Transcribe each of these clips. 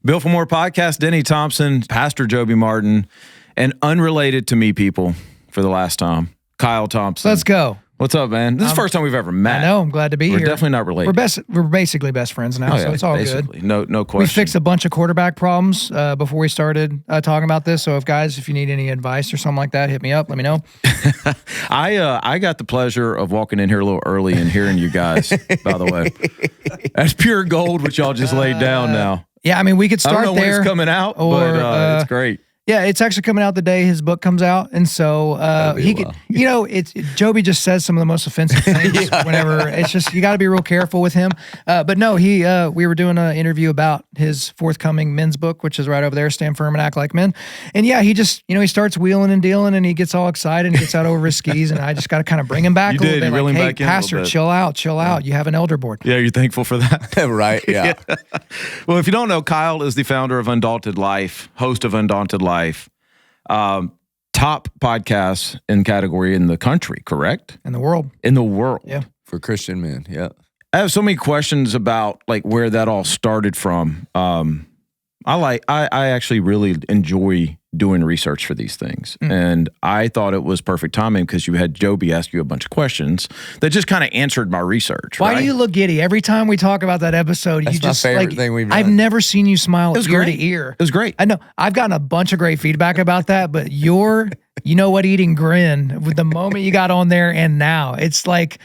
Bill for More podcast, Denny Thompson, Pastor Joby Martin, and unrelated to me people for the last time, Kyle Thompson. Let's go. What's up, man? This is the first time we've ever met. I know. I'm glad to be here. We're definitely not related. We're basically best friends now, so it's all basically. good. No question. We fixed a bunch of quarterback problems before we started talking about this. So if you need any advice or something like that, hit me up. Let me know. I got the pleasure of walking in here a little early and hearing you guys, by the way. That's pure gold, which y'all just laid down now. Yeah, I mean, we could start there. I don't know when it's coming out, but it's great. Yeah, it's actually coming out the day his book comes out, and so he could, Joby just says some of the most offensive things whenever. It's just you got to be real careful with him. But no, we were doing an interview about his forthcoming men's book, which is right over there, Stand Firm and Act Like Men. And yeah, he just he starts wheeling and dealing, and he gets all excited and gets out over his skis, and I just got to kind of bring him back a little bit. Like, hey, Pastor, chill out. You have an elder board. Yeah, you're thankful for that, right? Yeah. Well, if you don't know, Kyle is the founder of Undaunted Life, host of Undaunted Life. Top podcasts in category in the country, correct? In the world. Yeah. For Christian men, yeah. I have so many questions about like where that all started from. I actually really enjoy doing research for these things. And I thought it was perfect timing because you had Joby ask you a bunch of questions that just kind of answered my research. Why do you look giddy? Every time we talk about that episode, That's you just my favorite thing we've done. I've never seen you smile ear to ear. It was great. I know. I've gotten a bunch of great feedback about that, but your eating grin with the moment you got on there and now, it's like,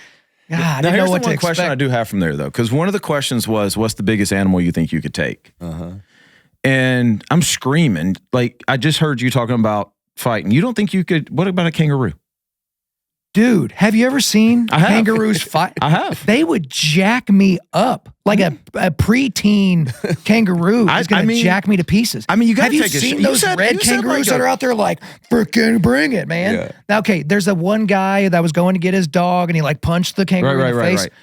God, I didn't know what to expect. Question I do have from there though, because one of the questions was, what's the biggest animal you think you could take? And I'm screaming, like, I just heard you talking about fighting. You don't think you could, what about a kangaroo? Dude, have you ever seen kangaroos fight? I have. They would jack me up. Like a preteen kangaroo is going to jack me to pieces. I mean, have you seen those red kangaroos that are out there like, freaking bring it, man? Yeah. Now, okay, there's a one guy that was going to get his dog and he like punched the kangaroo in the face. Right.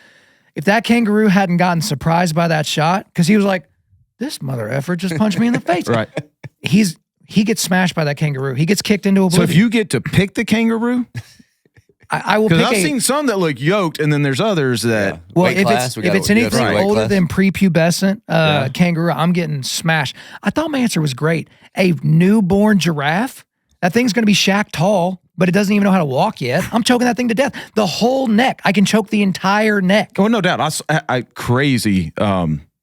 If that kangaroo hadn't gotten surprised by that shot, because he was like, this mother effer just punched me in the face. Right. He gets smashed by that kangaroo. He gets kicked into oblivion. So if you get to pick the kangaroo, I will pick. Because I've seen some that look yoked, and then there's others that. Well, if it's anything older than prepubescent kangaroo, I'm getting smashed. I thought my answer was great. A newborn giraffe, that thing's going to be shack tall, but it doesn't even know how to walk yet. I'm choking that thing to death. The whole neck. I can choke the entire neck. Oh, no doubt. I crazy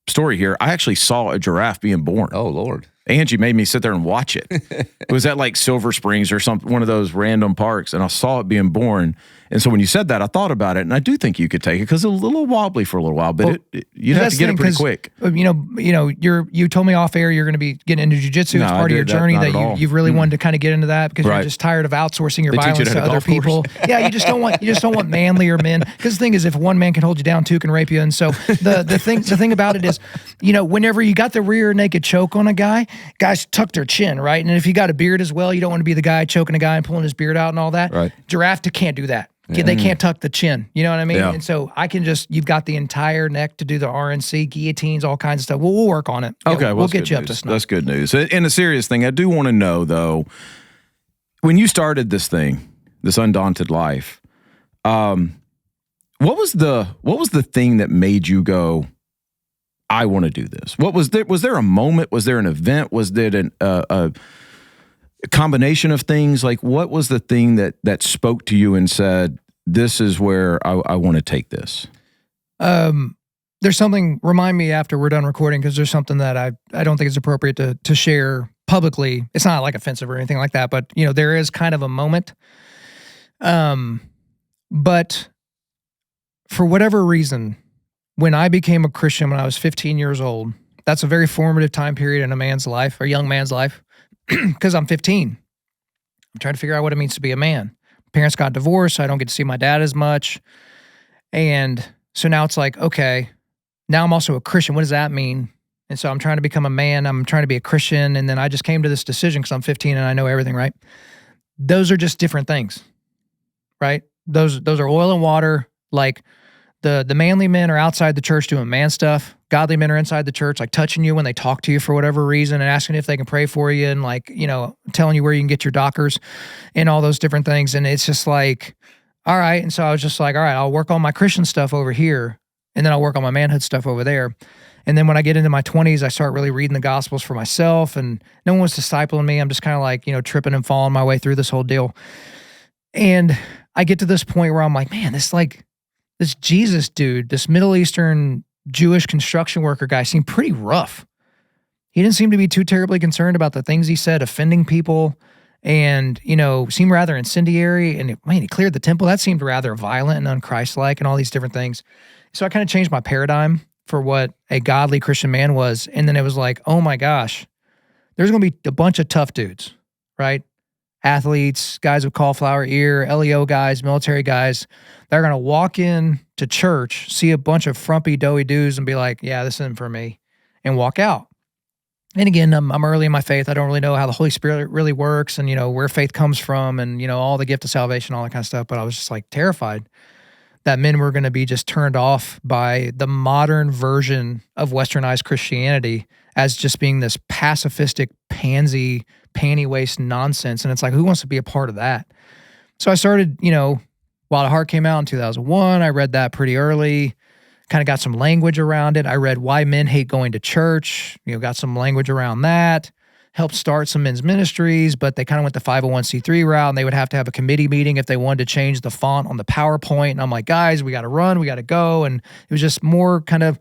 story here. I actually saw a giraffe being born. Oh, Lord. Angie made me sit there and watch it. It was at like Silver Springs or one of those random parks, and I saw it being born. And so when you said that, I thought about it, and I do think you could take it because it's a little wobbly for a little while, but you'd have to get it pretty quick. You told me off air you're going to be getting into jiu-jitsu. It's part of your journey that you've really wanted to kind of get into that because you're just tired of outsourcing your violence to other people. Yeah, you just don't want manlier men. Because the thing is, if one man can hold you down, two can rape you. And so the thing about it is, whenever you got the rear naked choke on a guy, guys tuck their chin, right? And if you got a beard as well, you don't want to be the guy choking a guy and pulling his beard out and all that. Right. Giraffe can't do that. Yeah. They can't tuck the chin. You know what I mean? Yeah. And so I can you've got the entire neck to do the RNC, guillotines, all kinds of stuff. We'll work on it. Okay. We'll get you up to snuff. That's good news. And a serious thing, I do want to know though, when you started this thing, this Undaunted Life, what was the thing that made you go, I want to do this? Was there a moment? Was there an event? Was there a combination of things? Like, what was the thing that spoke to you and said, this is where I want to take this? There's something, remind me after we're done recording, because there's something that I don't think it's appropriate to share publicly. It's not like offensive or anything like that, but there is kind of a moment. But for whatever reason, when I became a Christian when I was 15 years old, that's a very formative time period in a man's life, or a young man's life, because I'm 15. I'm trying to figure out what it means to be a man. Parents got divorced, so I don't get to see my dad as much. And so now it's like, okay, now I'm also a Christian. What does that mean? And so I'm trying to become a man. I'm trying to be a Christian. And then I just came to this decision because I'm 15 and I know everything, right? Those are just different things, right? Those are oil and water. Like the manly men are outside the church doing man stuff. Godly men are inside the church, like touching you when they talk to you for whatever reason and asking if they can pray for you and telling you where you can get your Dockers and all those different things. And it's just like, all right. And so I was just like, all right, I'll work on my Christian stuff over here and then I'll work on my manhood stuff over there. And then when I get into my 20s, I start really reading the Gospels for myself, and no one was discipling me. I'm just kind of like, tripping and falling my way through this whole deal. And I get to this point where I'm like, man, this Jesus dude, this Middle Eastern Jewish construction worker guy seemed pretty rough. He didn't seem to be too terribly concerned about the things he said, offending people, and, seemed rather incendiary. And he cleared the temple. That seemed rather violent and unchristlike and all these different things. So I kind of changed my paradigm for what a godly Christian man was. And then it was like, oh my gosh, there's going to be a bunch of tough dudes, right? Athletes, guys with cauliflower ear, LEO guys, military guys. They're going to walk in to church, see a bunch of frumpy, doughy dudes and be like, yeah, this isn't for me, and walk out. And again, I'm early in my faith. I don't really know how the Holy Spirit really works and, where faith comes from and, all the gift of salvation, all that kind of stuff. But I was just like terrified that men were going to be just turned off by the modern version of westernized Christianity as just being this pacifistic, pansy, panty waist nonsense. And it's like, who wants to be a part of that? So I started, Wild at Heart came out in 2001. I read that pretty early, kind of got some language around it. I read Why Men Hate Going to Church, got some language around that. Helped start some men's ministries, but they kind of went the 501c3 route, and they would have to have a committee meeting if they wanted to change the font on the PowerPoint. And I'm like, guys, we got to run, we got to go. And it was just more kind of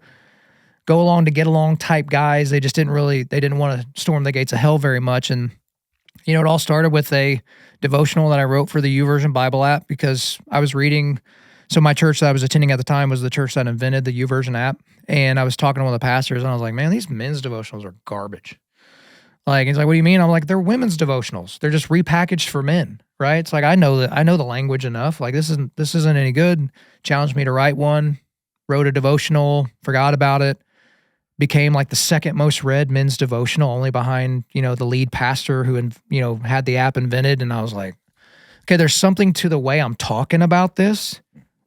go along to get along type guys. They just didn't want to storm the gates of hell very much. And, it all started with a devotional that I wrote for the YouVersion Bible app because I was reading. So my church that I was attending at the time was the church that invented the YouVersion app. And I was talking to one of the pastors, and I was like, man, these men's devotionals are garbage. He's like, what do you mean? I'm like, they're women's devotionals. They're just repackaged for men, right? It's like, I know the language enough. Like, this isn't any good. Challenged me to write one, wrote a devotional, forgot about it, became like the second most read men's devotional, only behind, the lead pastor who, had the app invented. And I was like, okay, there's something to the way I'm talking about this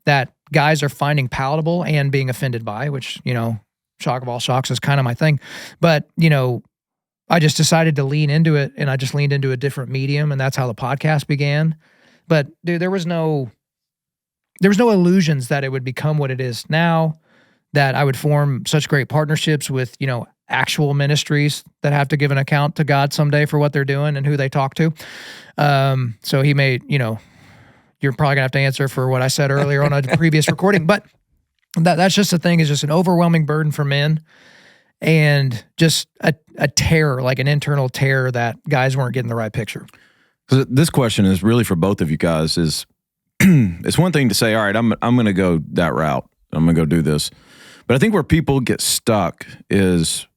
that guys are finding palatable and being offended by, which, shock of all shocks is kind of my thing. But, I just decided to lean into it, and I just leaned into a different medium, and that's how the podcast began. But dude, there was no illusions that it would become what it is now, that I would form such great partnerships with, actual ministries that have to give an account to God someday for what they're doing and who they talk to. So he made, you're probably gonna have to answer for what I said earlier on a previous recording, but that's just the thing, is just an overwhelming burden for men. And just a terror, like an internal terror that guys weren't getting the right picture. So this question is really for both of you guys. Is it's one thing to say, all right, I'm going to go that route. I'm going to go do this. But I think where people get stuck is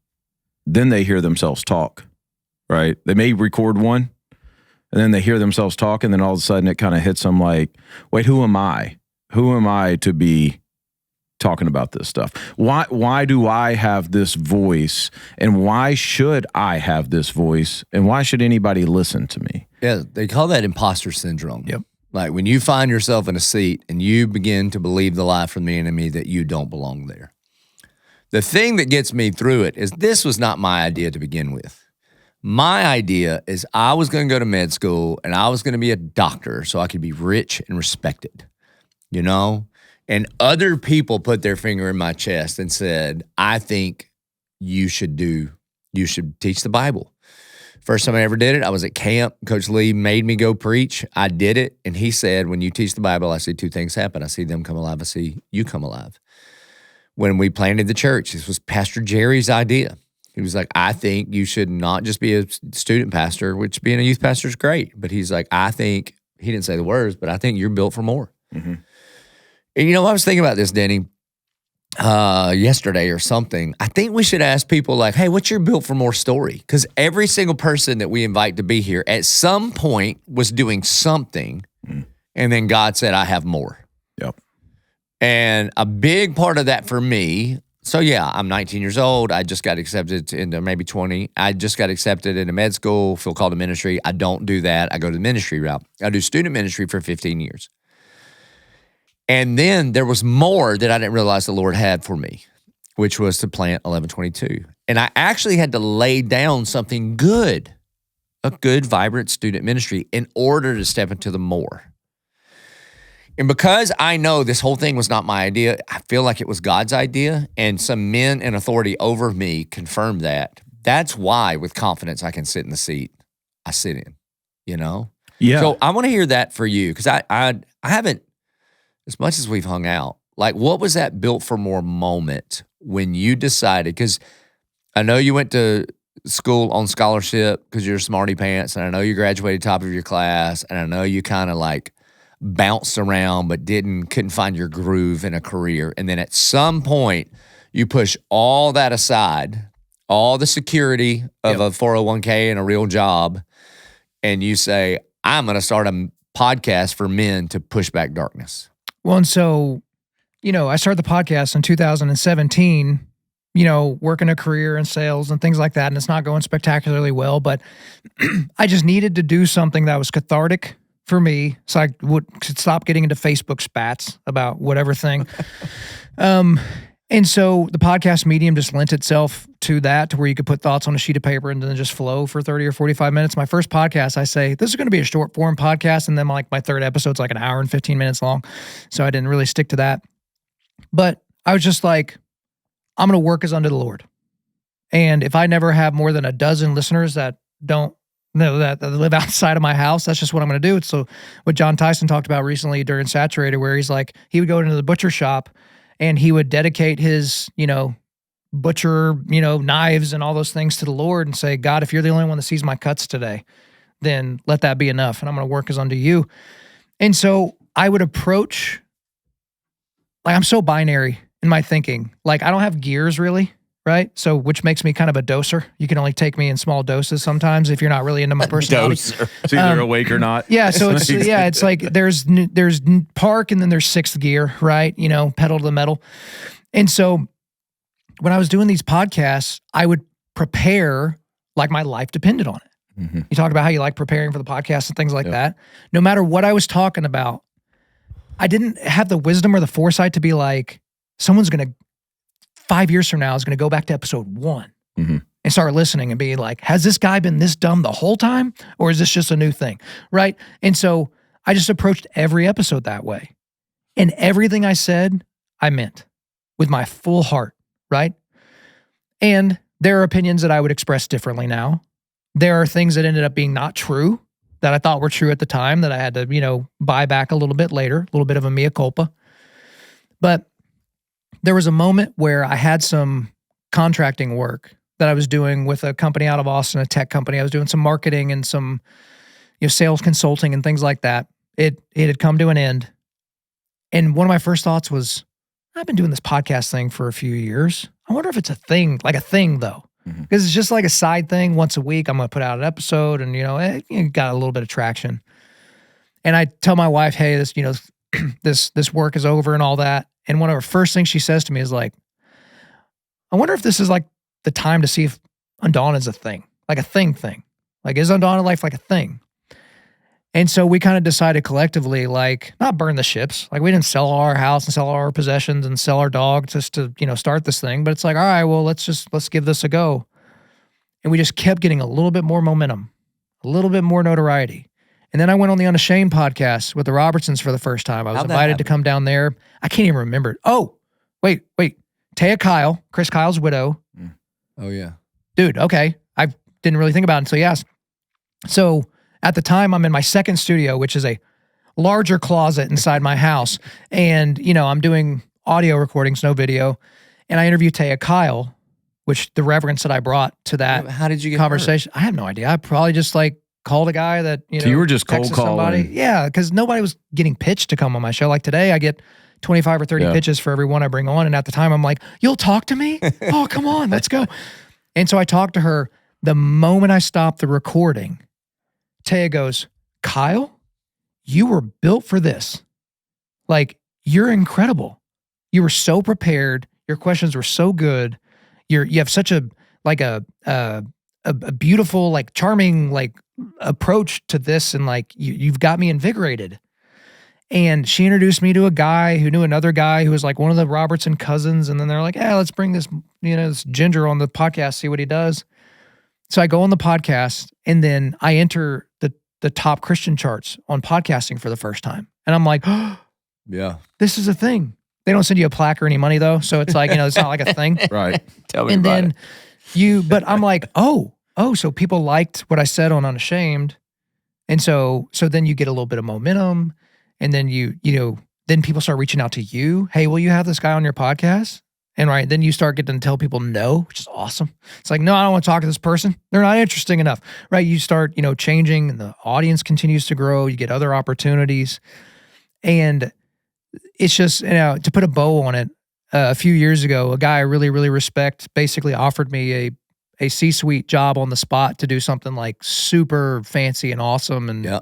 then they hear themselves talk, right? They may record one, and then they hear themselves talk, and then all of a sudden it kind of hits them like, wait, who am I? Who am I to be talking about this stuff? Why do I have this voice, and why should I have this voice, and why should anybody listen to me? Yeah, they call that imposter syndrome. Yep. Like when you find yourself in a seat and you begin to believe the lie from the enemy that you don't belong there. The thing that gets me through it is this was not my idea to begin with. My idea is I was going to go to med school and I was going to be a doctor so I could be rich and respected, And other people put their finger in my chest and said, I think you should teach the Bible. First time I ever did it, I was at camp. Coach Lee made me go preach. I did it. And he said, when you teach the Bible, I see two things happen. I see them come alive. I see you come alive. When we planted the church, this was Pastor Jerry's idea. He was like, I think you should not just be a student pastor, which being a youth pastor is great. But he's like, I think, he didn't say the words, but I think you're built for more. Mm-hmm. And I was thinking about this, Denny, yesterday or something. I think we should ask people like, hey, what's your built for more story? Because every single person that we invite to be here at some point was doing something, and then God said, I have more. Yep. And a big part of that for me, so yeah, I'm 19 years old. I just got accepted into maybe 20. I just got accepted into med school, feel called to ministry. I don't do that. I go to the ministry route. I do student ministry for 15 years. And then there was more that I didn't realize the Lord had for me, which was to plant 1122. And I actually had to lay down something good, a good, vibrant student ministry in order to step into the more. And because I know this whole thing was not my idea, I feel like it was God's idea, and some men in authority over me confirmed that. That's why, with confidence, I can sit in the seat I sit in, you know? Yeah. So I want to hear that for you, because I haven't, as much as we've hung out, like, what was that built for more moment when you decided? Because I know you went to school on scholarship because you're a smarty pants, and I know you graduated top of your class, and I know you kind of like bounced around but couldn't find your groove in a career. And then at some point, you push all that aside, all the security of a 401k and a real job, and you say, I'm going to start a podcast for men to push back darkness. Well, and so, I started the podcast in 2017, working a career in sales and things like that, and it's not going spectacularly well, but I just needed to do something that was cathartic for me, so I could stop getting into Facebook spats about whatever thing. And so the podcast medium just lent itself to that, to where you could put thoughts on a sheet of paper and then just flow for 30 or 45 minutes. My first podcast, I say, this is going to be a short form podcast. And then my third episode's like an hour and 15 minutes long. So I didn't really stick to that. But I was just like, I'm going to work as unto the Lord. And if I never have more than a dozen listeners that don't know that live outside of my house, that's just what I'm going to do. It's so what John Tyson talked about recently during Saturated, where he's like, he would go into the butcher shop and he would dedicate his, butcher, knives and all those things to the Lord and say, God, if you're the only one that sees my cuts today, then let that be enough. And I'm going to work as unto you. And so I would approach, like, I'm so binary in my thinking. Like, I don't have gears really, right? So, which makes me kind of a doser. You can only take me in small doses sometimes if you're not really into my personality. Doser. It's either awake or not. Yeah, so it's like there's park and then there's sixth gear, right? Pedal to the metal. And so when I was doing these podcasts, I would prepare like my life depended on it. Mm-hmm. You talk about how you like preparing for the podcast and things like that. No matter what I was talking about, I didn't have the wisdom or the foresight to be like, someone's going to, 5 years from now, is going to go back to episode 1 and start listening and be like, has this guy been this dumb the whole time? Or is this just a new thing? Right? And so I just approached every episode that way. And everything I said, I meant with my full heart, right? And there are opinions that I would express differently now. There are things that ended up being not true that I thought were true at the time that I had to, buy back a little bit later, a little bit of a mea culpa. But there was a moment where I had some contracting work that I was doing with a company out of Austin, a tech company. I was doing some marketing and some sales consulting and things like that. It had come to an end. And one of my first thoughts was, I've been doing this podcast thing for a few years. I wonder if it's a thing though. Because it's just like a side thing. Once a week, I'm going to put out an episode and, it got a little bit of traction. And I tell my wife, hey, this work is over and all that. And one of her first things she says to me is like, I wonder if this is like the time to see if Undaunted is a thing, like a thing. Like, is Undaunted Life like a thing? And so we kind of decided collectively, like, not burn the ships. Like, we didn't sell our house and sell all our possessions and sell our dog just to, start this thing. But it's like, all right, well, let's give this a go. And we just kept getting a little bit more momentum, a little bit more notoriety. And then I went on the Unashamed podcast with the Robertsons for the first time. I was invited to come down there. I can't even remember it. Oh, wait. Taya Kyle, Chris Kyle's widow. Oh, yeah. Dude, okay. I didn't really think about it until you asked. So at the time, I'm in my second studio, which is a larger closet inside my house. And, I'm doing audio recordings, no video. And I interviewed Taya Kyle, which the reverence that I brought to that How did you get conversation. Her? I have no idea. I probably just called a guy that, So you were just cold texted calling. somebody. Yeah, because nobody was getting pitched to come on my show. Like today, I get 25 or 30 pitches for every one I bring on. And at the time, I'm like, you'll talk to me? Oh, come on, let's go. And so I talked to her. The moment I stopped the recording, Taya goes, Kyle, you were built for this. Like, you're incredible. You were so prepared. Your questions were so good. You have such a beautiful, like, charming, like, approach to this, and like you've got me invigorated. And she introduced me to a guy who knew another guy who was like one of the Robertson cousins, and then they're like, let's bring this this ginger on the podcast, see what he does. So I go on the podcast, and then I enter the top Christian charts on podcasting for the first time, and I'm like, oh, Yeah. This is a thing. They don't send you a plaque or any money though. So it's like, it's not like a thing. Right. Tell me And about then it. but I'm like, so people liked what I said on Unashamed. And so then you get a little bit of momentum, and then then people start reaching out to you. Hey, will you have this guy on your podcast? And then you start getting to tell people no, which is awesome. It's like, no, I don't want to talk to this person. They're not interesting enough, right? You start, changing, and the audience continues to grow. You get other opportunities. And it's just, to put a bow on it, a few years ago, a guy I really, really respect basically offered me a C-suite job on the spot to do something like super fancy and awesome. And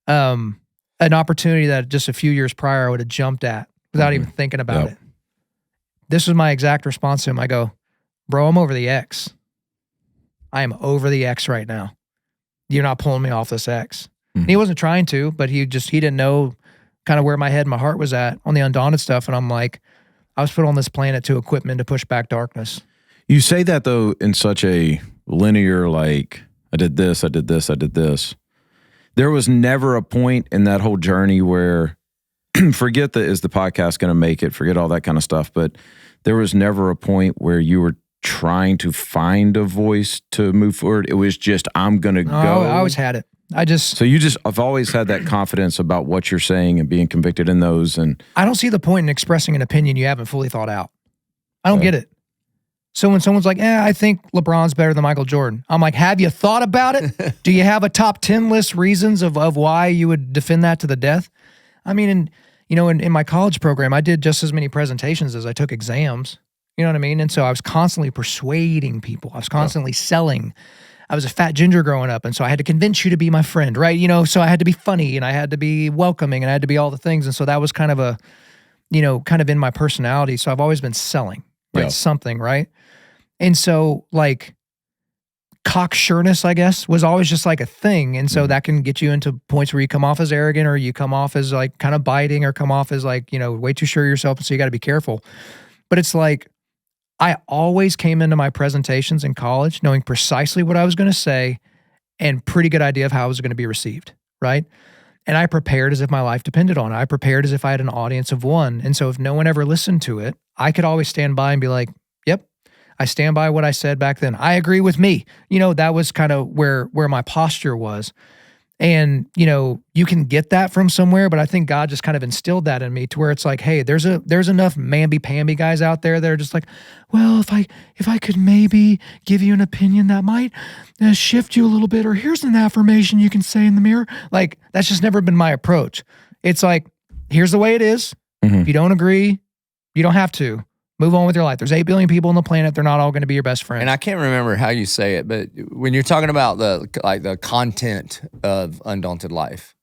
an opportunity that just a few years prior I would have jumped at without even thinking about it. This was my exact response to him. I go, bro, I'm over the X. I am over the X right now. You're not pulling me off this X. And he wasn't trying to, but he didn't know kind of where my head and my heart was at on the Undaunted stuff. And I'm like, I was put on this planet to equip men to push back darkness. You say that though in such a linear, like, I did this, I did this, I did this. There was never a point in that whole journey where, forget is the podcast going to make it, forget all that kind of stuff, but there was never a point where you were trying to find a voice to move forward. It was just, I'm going to go. I always had it. I've always had that confidence about what you're saying and being convicted in those. And I don't see the point in expressing an opinion you haven't fully thought out. I don't get it. So when someone's like, I think LeBron's better than Michael Jordan. I'm like, have you thought about it? Do you have a top 10 list reasons of why you would defend that to the death? I mean, in my college program, I did just as many presentations as I took exams. You know what I mean? And so I was constantly persuading people. I was constantly selling. I was a fat ginger growing up, and so I had to convince you to be my friend, right? So I had to be funny, and I had to be welcoming, and I had to be all the things. And so that was kind of kind of in my personality. So I've always been selling, right? Something, right? And so like cocksureness, I guess, was always just like a thing. And so that can get you into points where you come off as arrogant, or you come off as like kind of biting, or come off as like, way too sure of yourself. And so you got to be careful. But it's like, I always came into my presentations in college knowing precisely what I was going to say and pretty good idea of how it was going to be received, right? And I prepared as if my life depended on it. I prepared as if I had an audience of one. And so if no one ever listened to it, I could always stand by and be like, yep, I stand by what I said back then. I agree with me. That was kind of where my posture was. And, you can get that from somewhere, but I think God just kind of instilled that in me to where it's like, hey, there's enough mamby-pamby guys out there that are just like, well, if I could maybe give you an opinion that might shift you a little bit, or here's an affirmation you can say in the mirror. Like, that's just never been my approach. It's like, here's the way it is. If you don't agree, you don't have to. Move on with your life. There's 8 billion people on the planet. They're not all going to be your best friend. And I can't remember how you say it, but when you're talking about the content of Undaunted Life,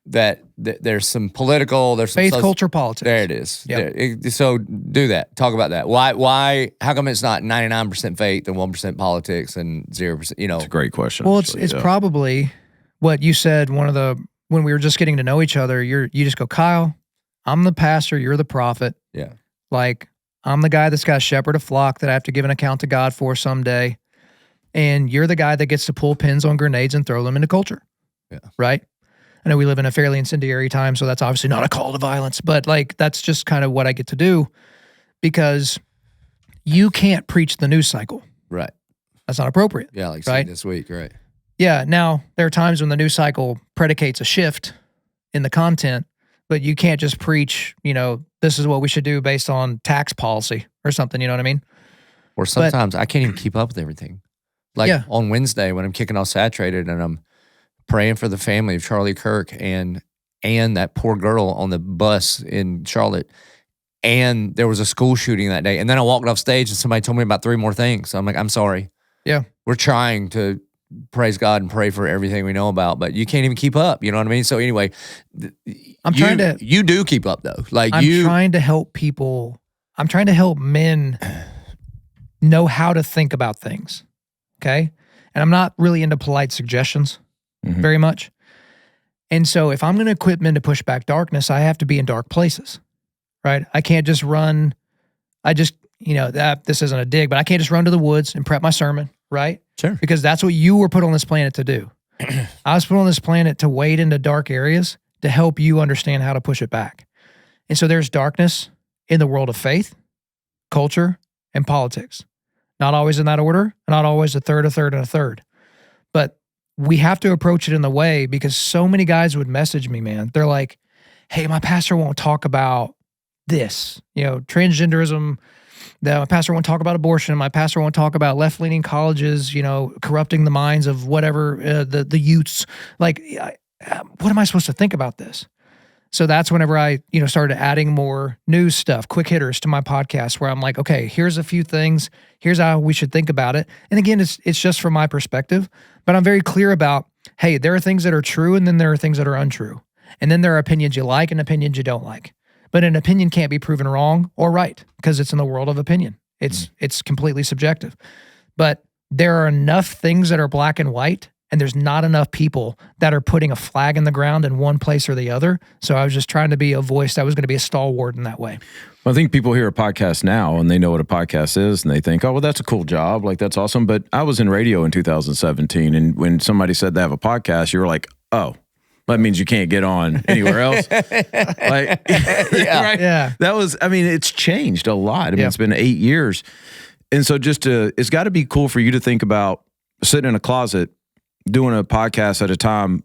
that there's some political, there's some faith, culture, politics. There it is. Yep. So do that. Talk about that. Why? How come it's not 99% faith and 1% politics and 0%? It's a great question. Well, it's probably what you said. When we were just getting to know each other, you just go, Kyle, I'm the pastor, you're the prophet. Yeah. Like, I'm the guy that's got to shepherd a flock that I have to give an account to God for someday. And you're the guy that gets to pull pins on grenades and throw them into culture. Yeah. Right? I know we live in a fairly incendiary time, so that's obviously not a call to violence, but like, that's just kind of what I get to do, because you can't preach the news cycle. Right. That's not appropriate. Yeah, like right? this week, right. Yeah. Now, there are times when the news cycle predicates a shift in the content, but you can't just preach, this is what we should do based on tax policy or something, you know what I mean? Or sometimes I can't even keep up with everything. Like on Wednesday when I'm kicking off Saturated and I'm praying for the family of Charlie Kirk and that poor girl on the bus in Charlotte. And there was a school shooting that day. And then I walked off stage and somebody told me about 3 more things. So I'm like, I'm sorry. Yeah. We're trying to praise God and pray for everything we know about, but you can't even keep up. You know what I mean? So anyway, you do keep up though. Like I'm trying to help people. I'm trying to help men know how to think about things. Okay. And I'm not really into polite suggestions very much. And so if I'm going to equip men to push back darkness, I have to be in dark places, right? I can't just run. This isn't a dig, but I can't just run to the woods and prep my sermon, right? Sure. Because that's what you were put on this planet to do. I was put on this planet to wade into dark areas to help you understand how to push it back. And so there's darkness in the world of faith, culture, and politics. Not always in that order, not always a third, and a third. But we have to approach it in the way, because so many guys would message me, man. They're like, hey, my pastor won't talk about this, transgenderism. My pastor won't talk about abortion. My pastor won't talk about left-leaning colleges, corrupting the minds of whatever, the youths. Like, what am I supposed to think about this? So that's whenever I, started adding more news stuff, quick hitters to my podcast, where I'm like, okay, here's a few things. Here's how we should think about it. And again, it's just from my perspective, but I'm very clear about, hey, there are things that are true, and then there are things that are untrue. And then there are opinions you like and opinions you don't like. But an opinion can't be proven wrong or right, because it's in the world of opinion. It's completely subjective. But there are enough things that are black and white, and there's not enough people that are putting a flag in the ground in one place or the other. So I was just trying to be a voice that was going to be a stalwart in that way. Well, I think people hear a podcast now and they know what a podcast is, and they think, oh, well, that's a cool job. Like, that's awesome. But I was in radio in 2017, and when somebody said they have a podcast, you were like, oh, that means you can't get on anywhere else. Like, right? Yeah. That was, it's changed a lot. It's been 8 years. And so it's got to be cool for you to think about sitting in a closet doing a podcast at a time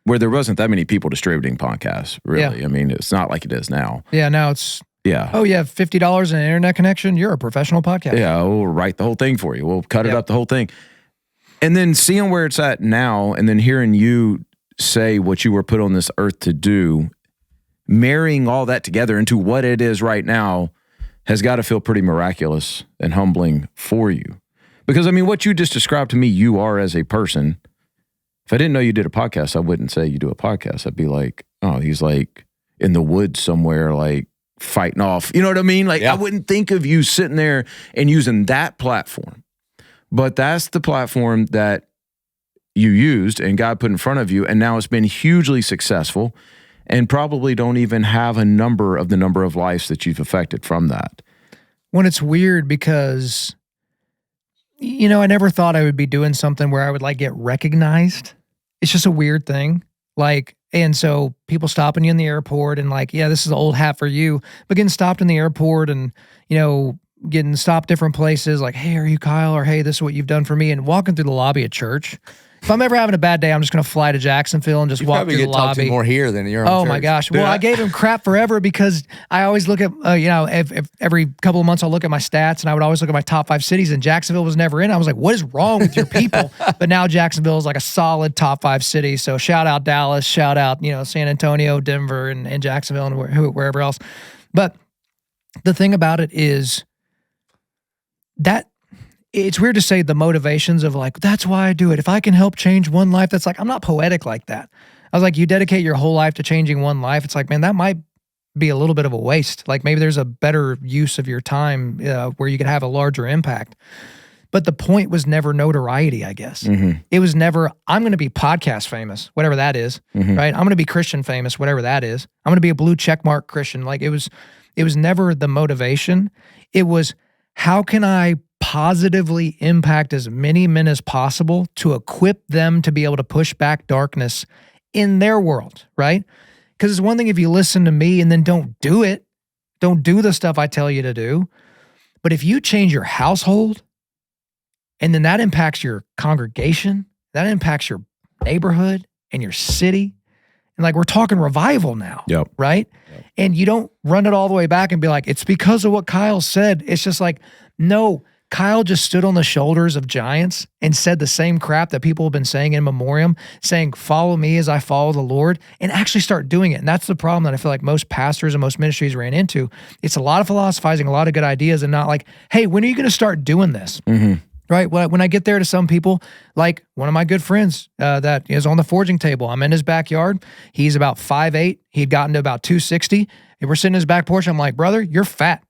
where there wasn't that many people distributing podcasts, really. Yeah. It's not like it is now. Yeah, now it's, yeah. Oh, you have $50 in an internet connection? You're a professional podcaster. Yeah, we'll write the whole thing for you. We'll cut it up, the whole thing. And then seeing where it's at now, and then hearing you say what you were put on this earth to do, marrying all that together into what it is right now has got to feel pretty miraculous and humbling for you. Because, what you just described to me, you are as a person. If I didn't know you did a podcast, I wouldn't say you do a podcast. I'd be like, oh, he's like in the woods somewhere, like fighting off. You know what I mean? Like, I wouldn't think of you sitting there and using that platform. But that's the platform that you used and God put in front of you, and now it's been hugely successful, and probably don't even have a number of the number of lives that you've affected from that. When it's weird because, I never thought I would be doing something where I would like get recognized. It's just a weird thing. Like, and so people stopping you in the airport and like, yeah, this is an old hat for you, but getting stopped in the airport and, getting stopped different places like, hey, are you Kyle? Or hey, this is what you've done for me. And walking through the lobby at church. If I'm ever having a bad day, I'm just going to fly to Jacksonville and just walk through the lobby. You probably get more here than your own Oh church. my gosh. Dude, well, I gave him crap forever because I always look at, if every couple of months I'll look at my stats, and I would always look at my top 5 cities, and Jacksonville was never in. I was like, what is wrong with your people? But now Jacksonville is like a solid top 5 city. So shout out Dallas, shout out, San Antonio, Denver, and Jacksonville, and wherever else. But the thing about it is that it's weird to say the motivations of like, that's why I do it. If I can help change one life, that's like, I'm not poetic like that. I was like, you dedicate your whole life to changing one life. It's like, man, that might be a little bit of a waste. Like maybe there's a better use of your time where you could have a larger impact. But the point was never notoriety, I guess. Mm-hmm. It was never, I'm going to be podcast famous, whatever that is, right? I'm going to be Christian famous, whatever that is. I'm going to be a blue checkmark Christian. Like it was never the motivation. It was, how can I positively impact as many men as possible to equip them to be able to push back darkness in their world, right? Because it's one thing if you listen to me and then don't do it, don't do the stuff I tell you to do. But if you change your household and then that impacts your congregation, that impacts your neighborhood and your city, and like we're talking revival now, right? Yep. And you don't run it all the way back and be like, it's because of what Kyle said. It's just like, no, Kyle just stood on the shoulders of giants and said the same crap that people have been saying in memoriam, saying, follow me as I follow the Lord, and actually start doing it. And that's the problem that I feel like most pastors and most ministries ran into. It's a lot of philosophizing, a lot of good ideas, and not like, hey, when are you going to start doing this? Mm-hmm. Right? When I get there to some people, like one of my good friends that is on the forging table, I'm in his backyard. He's about 5'8". He'd gotten to about 260. And we're sitting in his back porch. I'm like, brother, you're fat.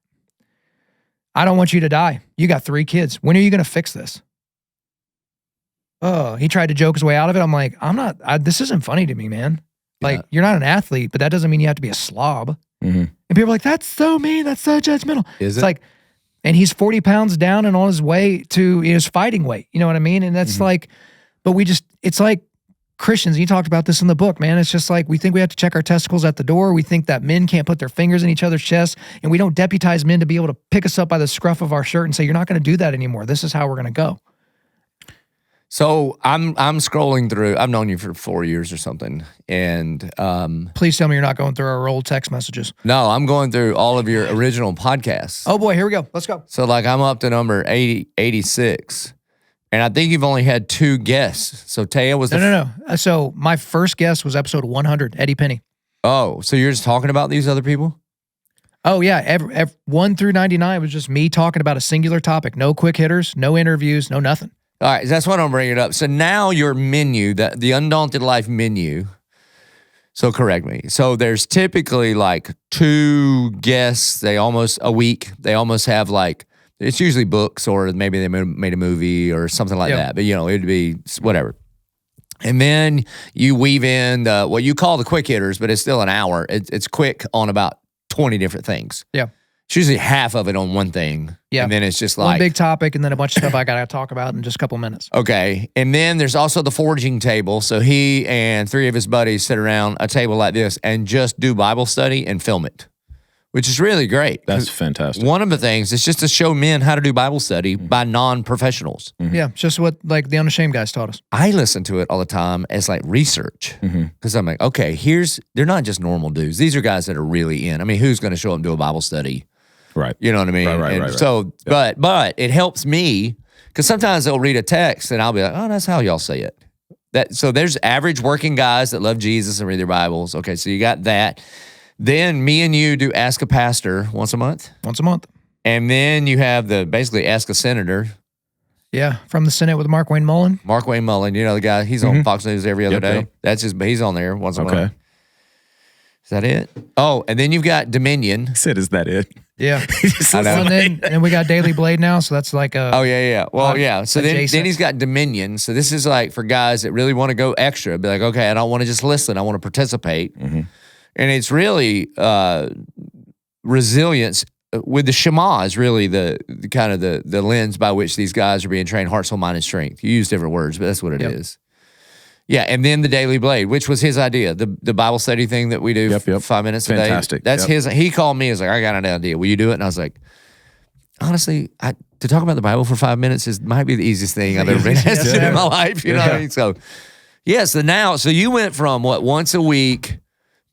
I don't want you to die. You got 3 kids. When are you going to fix this? Oh, he tried to joke his way out of it. I'm like, this isn't funny to me, man. Like, you're not an athlete, but that doesn't mean you have to be a slob. Mm-hmm. And people are like, that's so mean. That's so judgmental. It's like, and he's 40 pounds down and on his way to his fighting weight. You know what I mean? And that's like, but it's like, Christians, you talked about this in the book, man. It's just like we think we have to check our testicles at the door. We think that men can't put their fingers in each other's chests, and we don't deputize men to be able to pick us up by the scruff of our shirt and say, you're not going to do that anymore. This is how we're going to go. So I'm scrolling through. I've known you for 4 years or something, and Please tell me you're not going through our old text messages. no, I'm going through all of your original podcasts. Oh boy, here we go. Let's go. So like I'm up to number 86, and I think you've only had 2 guests. So Taya was No. So my first guest was episode 100, Eddie Penny. Oh, so you're just talking about these other people? Oh yeah, every 1 through 99 was just me talking about a singular topic. No quick hitters, no interviews, no nothing. All right, that's what I'm bringing it up. So now your menu, the Undaunted Life menu, so correct me. So there's typically like 2 guests, they almost have like, it's usually books or maybe they made a movie or something like that. But, it'd be whatever. And then you weave in what you call the quick hitters, but it's still an hour. It's quick on about 20 different things. Yeah. It's usually half of it on one thing. Yeah. And then it's just like one big topic and then a bunch of stuff I got to talk about in just a couple minutes. Okay. And then there's also the forging table. So he and 3 of his buddies sit around a table like this and just do Bible study and film it, which is really great. That's fantastic. One of the things is just to show men how to do Bible study by non-professionals. Yeah, it's just what like the Unashamed guys taught us. I listen to it all the time as like research because I'm like, okay, they're not just normal dudes. These are guys that are really in. I mean, who's going to show up and do a Bible study? Right. You know what I mean? Right. So, but it helps me because sometimes they'll read a text and I'll be like, oh, that's how y'all say it. So there's average working guys that love Jesus and read their Bibles. Okay, so you got that. Then me and you do Ask a Pastor once a month. Once a month. And then you have basically Ask a Senator. Yeah, from the Senate with Mark Wayne Mullen. Mark Wayne Mullen, the guy, he's on Fox News every other day. Yep. He's on there once a month. Okay. Is that it? Oh, and then you've got Dominion. He said, is that it? Yeah. I know. And then we got Daily Blade now, so that's like a... Oh, yeah. Well, yeah. So then adjacent. he's got Dominion. So this is like for guys that really want to go extra. Be like, okay, I don't want to just listen. I want to participate. And it's really resilience with the Shema is really the kind of the lens by which these guys are being trained, heart, soul, mind, and strength. You use different words, but that's what it is. Yeah, and then the Daily Blade, which was his idea, the Bible study thing that we do 5 minutes a day. Fantastic. That's his. He called me. He's like, I got an idea. Will you do it? And I was like, honestly, to talk about the Bible for 5 minutes might be the easiest thing I've ever been asked to do in my life. You know what I mean? So, so you went from once a week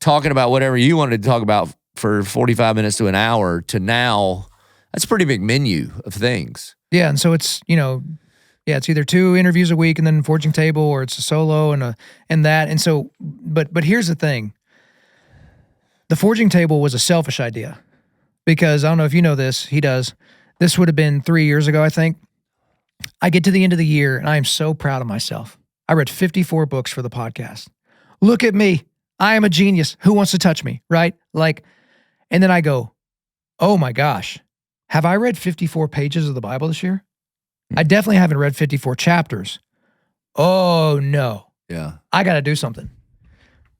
talking about whatever you wanted to talk about for 45 minutes to an hour to now, that's a pretty big menu of things. Yeah, and so it's, it's either 2 interviews a week and then forging table, or it's a solo and that. And so, but here's the thing. The forging table was a selfish idea because I don't know if you know this, he does. This would have been 3 years ago, I think. I get to the end of the year and I am so proud of myself. I read 54 books for the podcast. Look at me. I am a genius. Who wants to touch me? Right? And then I go, oh my gosh, have I read 54 pages of the Bible this year? I definitely haven't read 54 chapters. Oh no. Yeah. I got to do something.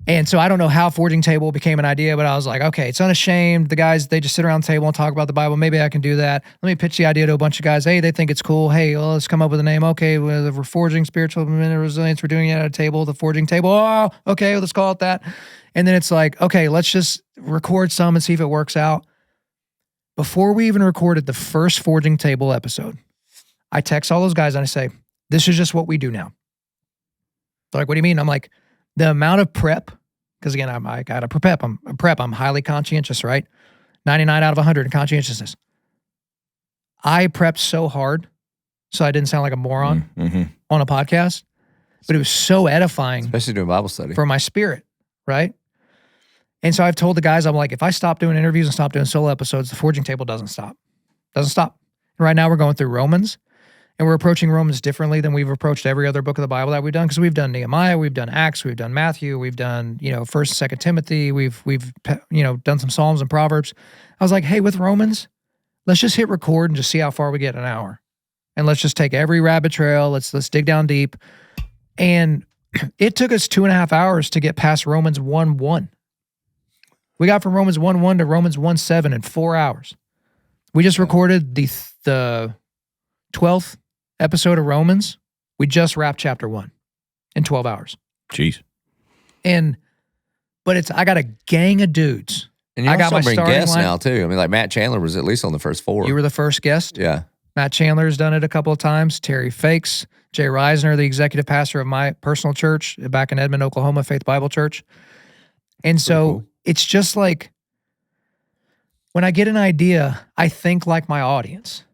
And so I don't know how forging table became an idea, but I was like, okay, it's Unashamed. The guys, they just sit around the table and talk about the Bible. Maybe I can do that. Let me pitch the idea to a bunch of guys. Hey, they think it's cool. Hey, well, let's come up with a name. Okay, we're forging spiritual resilience. We're doing it at a table, the forging table. Oh, okay, let's call it that. And then it's like, okay, let's just record some and see if it works out. Before we even recorded the first forging table episode, I text all those guys and I say, this is just what we do now. They're like, what do you mean? I'm like, the amount of prep, because again, I got to prep. I'm highly conscientious, right? 99 out of 100 in conscientiousness. I prepped so hard so I didn't sound like a moron on a podcast, but it was so edifying. Especially doing Bible study. For my spirit, right? And so I've told the guys, I'm like, if I stop doing interviews and stop doing solo episodes, the forging table doesn't stop. Doesn't stop. And right now we're going through Romans. And we're approaching Romans differently than we've approached every other book of the Bible that we've done, because we've done Nehemiah, we've done Acts, we've done Matthew, we've done, 1st and 2nd Timothy, we've done some Psalms and Proverbs. I was like, hey, with Romans, let's just hit record and just see how far we get in an hour. And let's just take every rabbit trail, let's dig down deep. And it took us 2.5 hours to get past Romans 1:1. We got from Romans 1:1 to Romans 1:7 in 4 hours. We just recorded the 12th episode of Romans. We just wrapped chapter 1 in 12 hours. Jeez. But I got a gang of dudes. And you I got also my bring starting guests line. now too. I mean, like Matt Chandler was at least on the first 4. You were the first guest. Yeah. Matt Chandler's done it a couple of times. Terry Fakes, Jay Reisner, the executive pastor of my personal church back in Edmond, Oklahoma, Faith Bible Church. And so cool. it's just like when I get an idea, I think like my audience.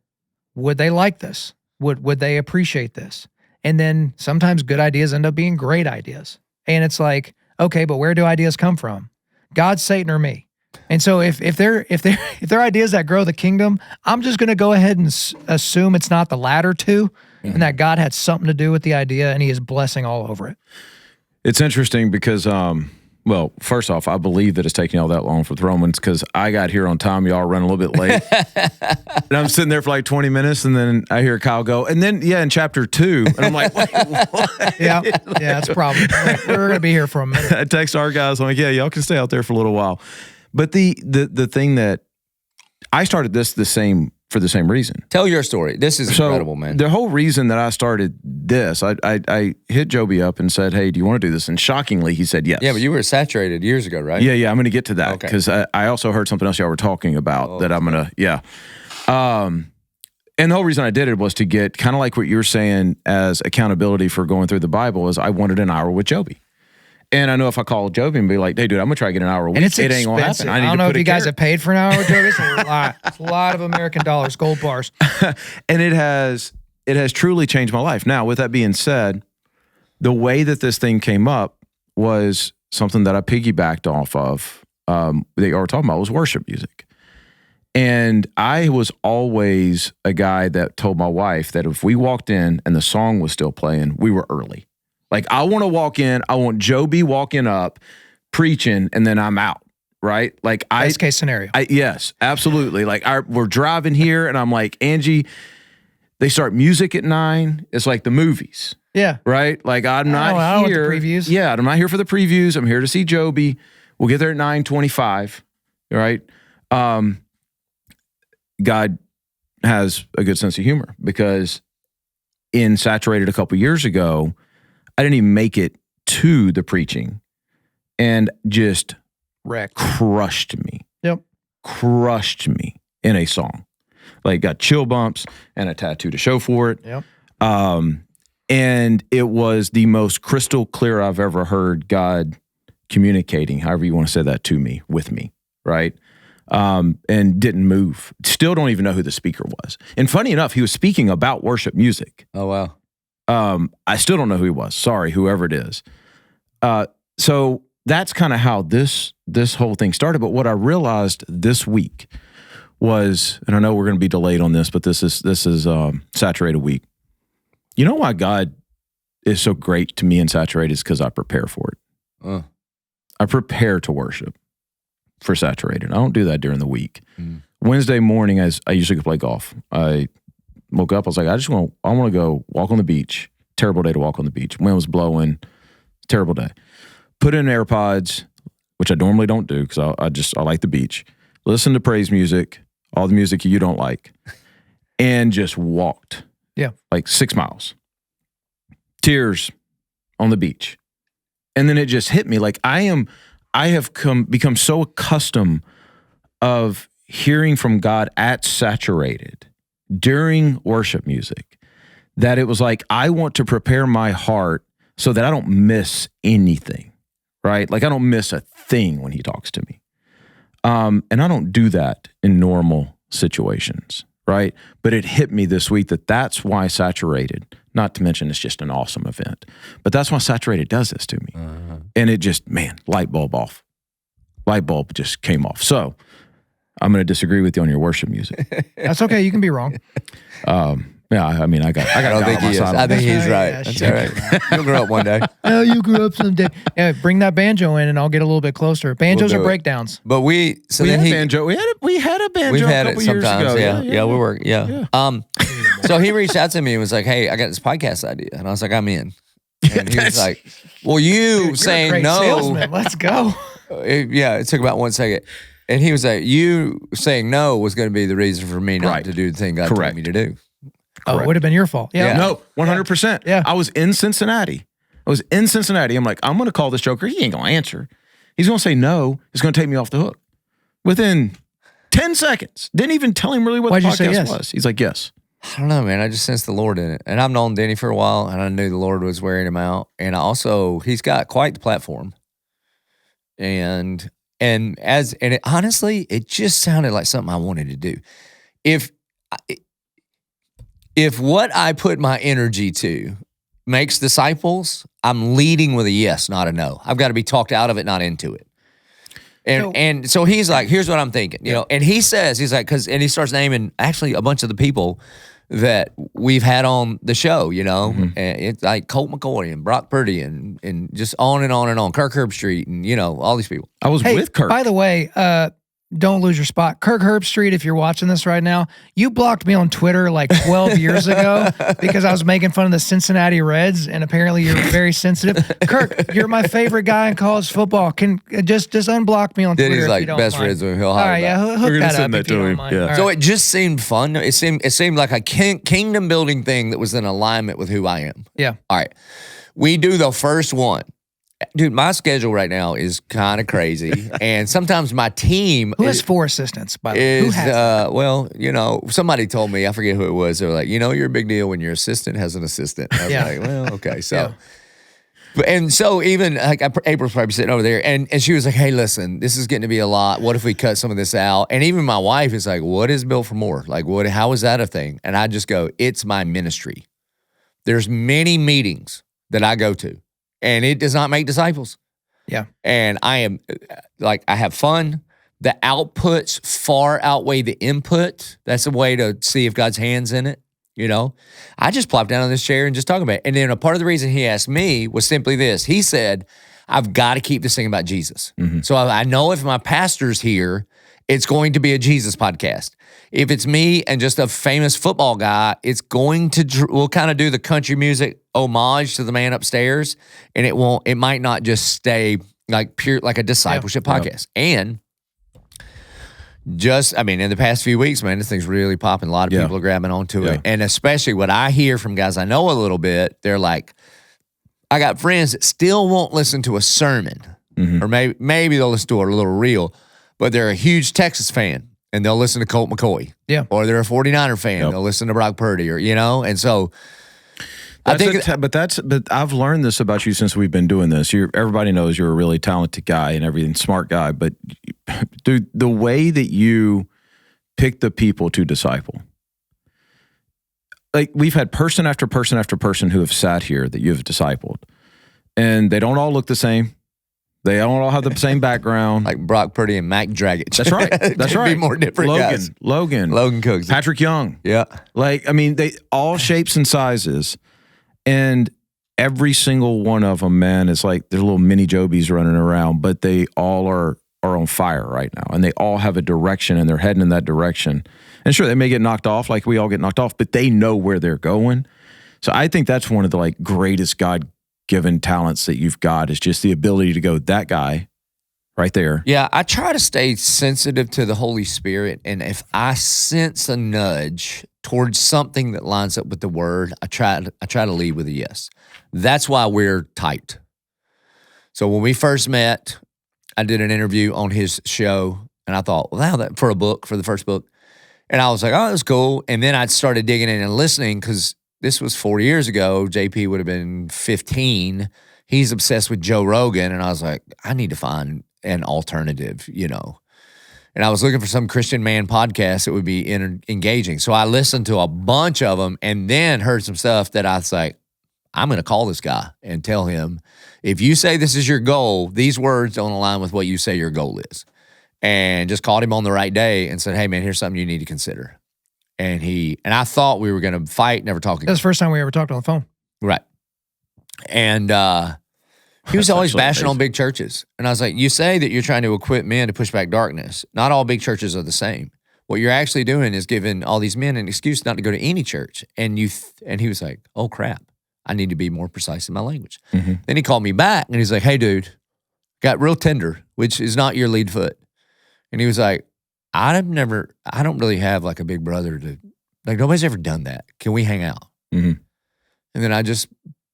Would they like this? Would they appreciate this? And then sometimes good ideas end up being great ideas. And it's like, okay, but where do ideas come from? God, Satan, or me? And so if they're ideas that grow the kingdom, I'm just going to go ahead and assume it's not the latter two, and that God had something to do with the idea, and He is blessing all over it. It's interesting because, well, first off, I believe that it's taking all that long for the Romans because I got here on time. Y'all run a little bit late. And I'm sitting there for like 20 minutes, and then I hear Kyle go, and then, in chapter 2, and I'm like, wait, what? Yeah, that's a problem. We're going to be here for a minute. I text our guys, I'm like, yeah, y'all can stay out there for a little while. But the thing that I started for the same reason. Tell your story. This is incredible, man. The whole reason that I started this, I hit Joby up and said, hey, do you want to do this? And shockingly, he said yes. Yeah, but you were saturated years ago, right? Yeah, I'm going to get to that Okay. because I also heard something else y'all were talking about that I'm going to, and the whole reason I did it was to get kind of like what you're saying as accountability for going through the Bible is I wanted an hour with Joby. And I know if I call Joby and be like, hey, dude, I'm going to try to get an hour a week. And it's it ain't going to expensive. happen. I don't know if you guys have paid for an hour with Joe. It's a lot. It's a lot of American dollars, gold bars. And it has truly changed my life. Now, with that being said, the way that this thing came up was something that I piggybacked off of that you were talking about was worship music. And I was always a guy that told my wife that if we walked in and the song was still playing, we were early. Like, I want to walk in, I want Joby walking up, preaching, and then I'm out, right? Like, Best case scenario. Yes, absolutely. Like, we're driving here, and I'm like, Angie, they start music at 9. It's like the movies, Yeah. right? Like, I'm not I don't here. want the previews. Yeah, I'm not here for the previews. I'm here to see Joby. We'll get there at 9:25, right? God has a good sense of humor because in Saturated a couple years ago, I didn't even make it to the preaching and just Wrecked. crushed me. Yep. Crushed me in a song. Like, got chill bumps and a tattoo to show for it. Yep. And it was the most crystal clear I've ever heard God communicating, however you want to say that to me, with me, right? And didn't move. Still don't even know who the speaker was. And funny enough, he was speaking about worship music. Oh, wow. I still don't know who he was. Sorry, whoever it is. So that's kind of how this whole thing started. But what I realized this week was, and I know we're going to be delayed on this, but this is Saturated week. You know why God is so great to me in Saturated is because I prepare for it. I prepare to worship for Saturated. I don't do that during the week. Wednesday morning, as I usually go play golf, I woke up, I was like, I want to go walk on the beach. Terrible day to walk on the beach. Wind was blowing. Terrible day. Put in AirPods, which I normally don't do because I like the beach. Listen to praise music, all the music you don't like, and just walked. Yeah. Like 6 miles. Tears on the beach. And then it just hit me like I have become so accustomed of hearing from God at Saturated during worship music that it was like, I want to prepare my heart so that I don't miss anything, right? Like I don't miss a thing when he talks to me. And I don't do that in normal situations, right? But it hit me this week that's why Saturated, not to mention it's just an awesome event, but that's why Saturated does this to me. And it just, man, light bulb off. Light bulb just came off. So I'm going to disagree with you on your worship music. That's okay. You can be wrong. Yeah, I mean, I got. I don't think he is. I think he's right. Yeah, That's sure. all right. You'll grow up one day. Oh, you grew up someday. Yeah, bring that banjo in and I'll get a little bit closer. Banjos We'll are do it. breakdowns. But We had banjo. We had a banjo. We've a had it couple years sometimes. ago. Yeah, we work. Yeah. So he reached out to me and was like, "Hey, I got this podcast idea," and I was like, "I'm in." And he was like, "Well, you You're a saying great no?" salesman. Let's go. It took about 1 second. And he was like, you saying no was going to be the reason for me not Right. to do the thing God Correct. told me to do. Oh, it would have been your fault. Yeah. Yeah. No, 100%. Yeah. I was in Cincinnati. I was in Cincinnati. I'm like, I'm going to call this joker. He ain't going to answer. He's going to say no. It's going to take me off the hook. Within 10 seconds. Didn't even tell him really what Why'd the you say podcast yes? was. He's like, yes. I don't know, man. I just sensed the Lord in it. And I've known Denny for a while, and I knew the Lord was wearing him out. And he's got quite the platform. And honestly, it just sounded like something I wanted to do. If what I put my energy to makes disciples, I'm leading with a yes, not a no. I've got to be talked out of it, not into it. And so he's like, here's what I'm thinking, you know, and he's like, and he starts naming actually a bunch of the people that we've had on the show, you know, and it's like Colt McCoy and Brock Purdy and just on and on and on, Kirk Herbstreit and, you know, all these people. I was with Kirk. By the way, don't lose your spot. Kirk Herbstreit, if you're watching this right now, you blocked me on Twitter like 12 years ago because I was making fun of the Cincinnati Reds, and apparently you're very sensitive. Kirk, you're my favorite guy in college football. Can just unblock me on Twitter Denny's if like you don't best mind. friends with him. He'll All holler right, about yeah, it. hook We're gonna that send up that if you to don't him. mind. Yeah. All right. So it just seemed fun. It seemed like a kingdom building thing that was in alignment with who I am. Yeah. All right. We do the first one. Dude, my schedule right now is kind of crazy. And sometimes my team Who has 4 assistants, by the way? Who is, has well, you know, somebody told me, I forget who it was. They were like, you know, you're a big deal when your assistant has an assistant. I was Yeah. like, well, okay. So, Yeah. and so even like April's probably sitting over there and she was like, hey, listen, this is getting to be a lot. What if we cut some of this out? And even my wife is like, what is Built for More? Like, how is that a thing? And I just go, it's my ministry. There's many meetings that I go to and it does not make disciples. Yeah. And I am like, I have fun. The outputs far outweigh the input. That's a way to see if God's hand's in it. You know, I just plopped down on this chair and just talk about it. And then a part of the reason he asked me was simply this. He said, I've got to keep this thing about Jesus. So I know if my pastor's here, it's going to be a Jesus podcast. If it's me and just a famous football guy, it's going to, we'll kind of do the country music homage to the man upstairs. And it might not just stay like pure, like a discipleship podcast. And in the past few weeks, man, this thing's really popping. A lot of people are grabbing onto it. And especially what I hear from guys I know a little bit, they're like, I got friends that still won't listen to a sermon. Or maybe they'll listen to a little reel, but they're a huge Texas fan and they'll listen to Colt McCoy. Yeah. Or they're a 49er fan. They'll listen to Brock Purdy or, you know, and so I think but I've learned this about you since we've been doing this. Everybody knows you're a really talented guy and everything, smart guy, but dude, the way that you pick the people to disciple, like we've had person after person after person who have sat here that you've discipled, and they don't all look the same. They don't all have the same background. like Brock Purdy and Mac Dragic. That's right. That's right. Be more different guys. Logan Cooks. Patrick Young. Yeah. Like, I mean, they all shapes and sizes, and every single one of them, man, is like they're little mini Jobies running around, but they all are on fire right now, and they all have a direction, and they're heading in that direction. And sure, they may get knocked off like we all get knocked off, but they know where they're going. So I think that's one of the like greatest God-given talents that you've got is just the ability to go, that guy right there. Yeah, I try to stay sensitive to the Holy Spirit, and if I sense a nudge towards something that lines up with the Word, I try to lead with a yes. That's why we're tight. So when we first met, I did an interview on his show, and I thought, wow, that for the first book. And I was like, oh, that's cool. And then I started digging in and listening because this was 4 years ago. JP would have been 15. He's obsessed with Joe Rogan. And I was like, I need to find an alternative, you know. And I was looking for some Christian man podcast that would be engaging. So I listened to a bunch of them and then heard some stuff that I was like, I'm going to call this guy and tell him, if you say this is your goal, these words don't align with what you say your goal is. And just called him on the right day and said, hey, man, here's something you need to consider. And I thought we were going to fight, never talk again. That's the first time we ever talked on the phone. Right. And he was always bashing on big churches. And I was like, you say that you're trying to equip men to push back darkness. Not all big churches are the same. What you're actually doing is giving all these men an excuse not to go to any church. And he was like, oh, crap. I need to be more precise in my language. Mm-hmm. Then he called me back and he's like, hey, dude, got real tender, which is not your lead foot. And he was like, I don't really have like a big brother like nobody's ever done that. Can we hang out? Mm-hmm. And then I just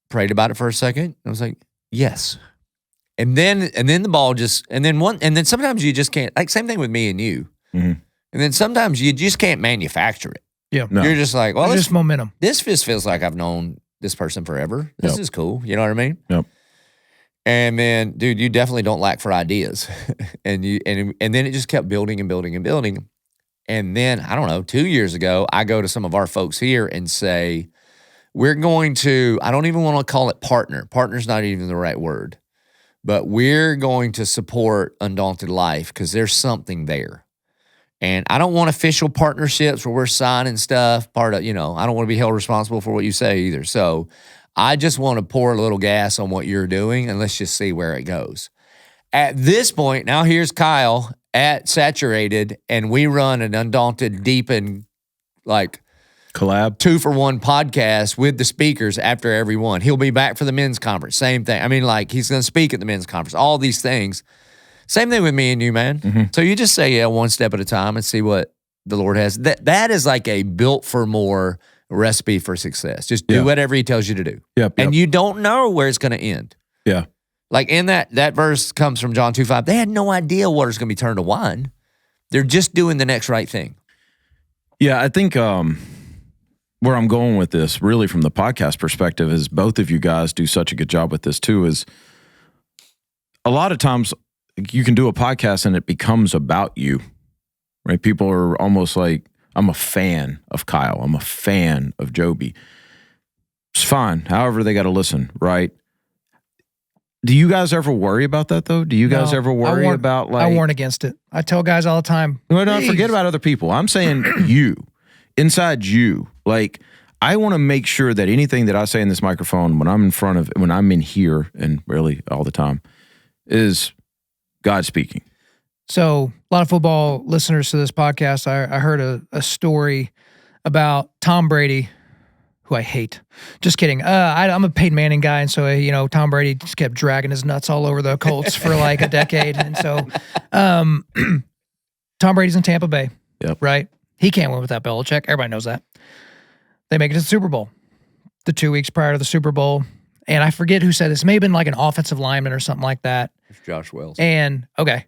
prayed about it for a second. I was like, yes. And then the ball just, and then sometimes you just can't, like same thing with me and you. Mm-hmm. And then sometimes you just can't manufacture it. Yeah. No. You're just like, well, There's just momentum. this just feels like I've known this person forever. This is cool. You know what I mean? Yep. And then, dude, you definitely don't lack for ideas. and then it just kept building and building and building. And then, I don't know, 2 years ago, I go to some of our folks here and say, we're going to, I don't even want to call it partner. Partner's not even the right word. But we're going to support Undaunted Life because there's something there. And I don't want official partnerships where we're signing stuff. I don't want to be held responsible for what you say either. So I just want to pour a little gas on what you're doing and let's just see where it goes. At this point, now here's Kyle at Saturated, and we run an Undaunted Deep and like collab 2-for-1 podcast with the speakers after every one. He'll be back for the men's conference. Same thing. I mean, like he's going to speak at the men's conference, all these things. Same thing with me and you, man. Mm-hmm. So you just say, yeah, one step at a time and see what the Lord has. That is like a built for more recipe for success. Just do whatever he tells you to do. Yep. And you don't know where it's going to end. Yeah. Like in that verse comes from John 2:5. They had no idea water's going to be turned to wine. They're just doing the next right thing. Yeah, I think where I'm going with this, really from the podcast perspective, is both of you guys do such a good job with this too, is a lot of times you can do a podcast and it becomes about you, right? People are almost like, I'm a fan of Kyle. I'm a fan of Joby. It's fine. However, they got to listen, right? Do you guys ever worry about that though? Do you guys ever worry about like... I warn against it. I tell guys all the time. No, forget about other people. I'm saying you, inside you. Like, I want to make sure that anything that I say in this microphone, when I'm in here, and really all the time, is God speaking. So a lot of football listeners to this podcast, I heard a story about Tom Brady, who I hate. Just kidding. I'm a Peyton Manning guy, and so Tom Brady just kept dragging his nuts all over the Colts for like a decade, and so Tom Brady's in Tampa Bay, right? He can't win without Belichick. Everybody knows that. They make it to the Super Bowl. The 2 weeks prior to the Super Bowl, and I forget who said this. It may have been like an offensive lineman or something like that. It's Josh Wells. And okay,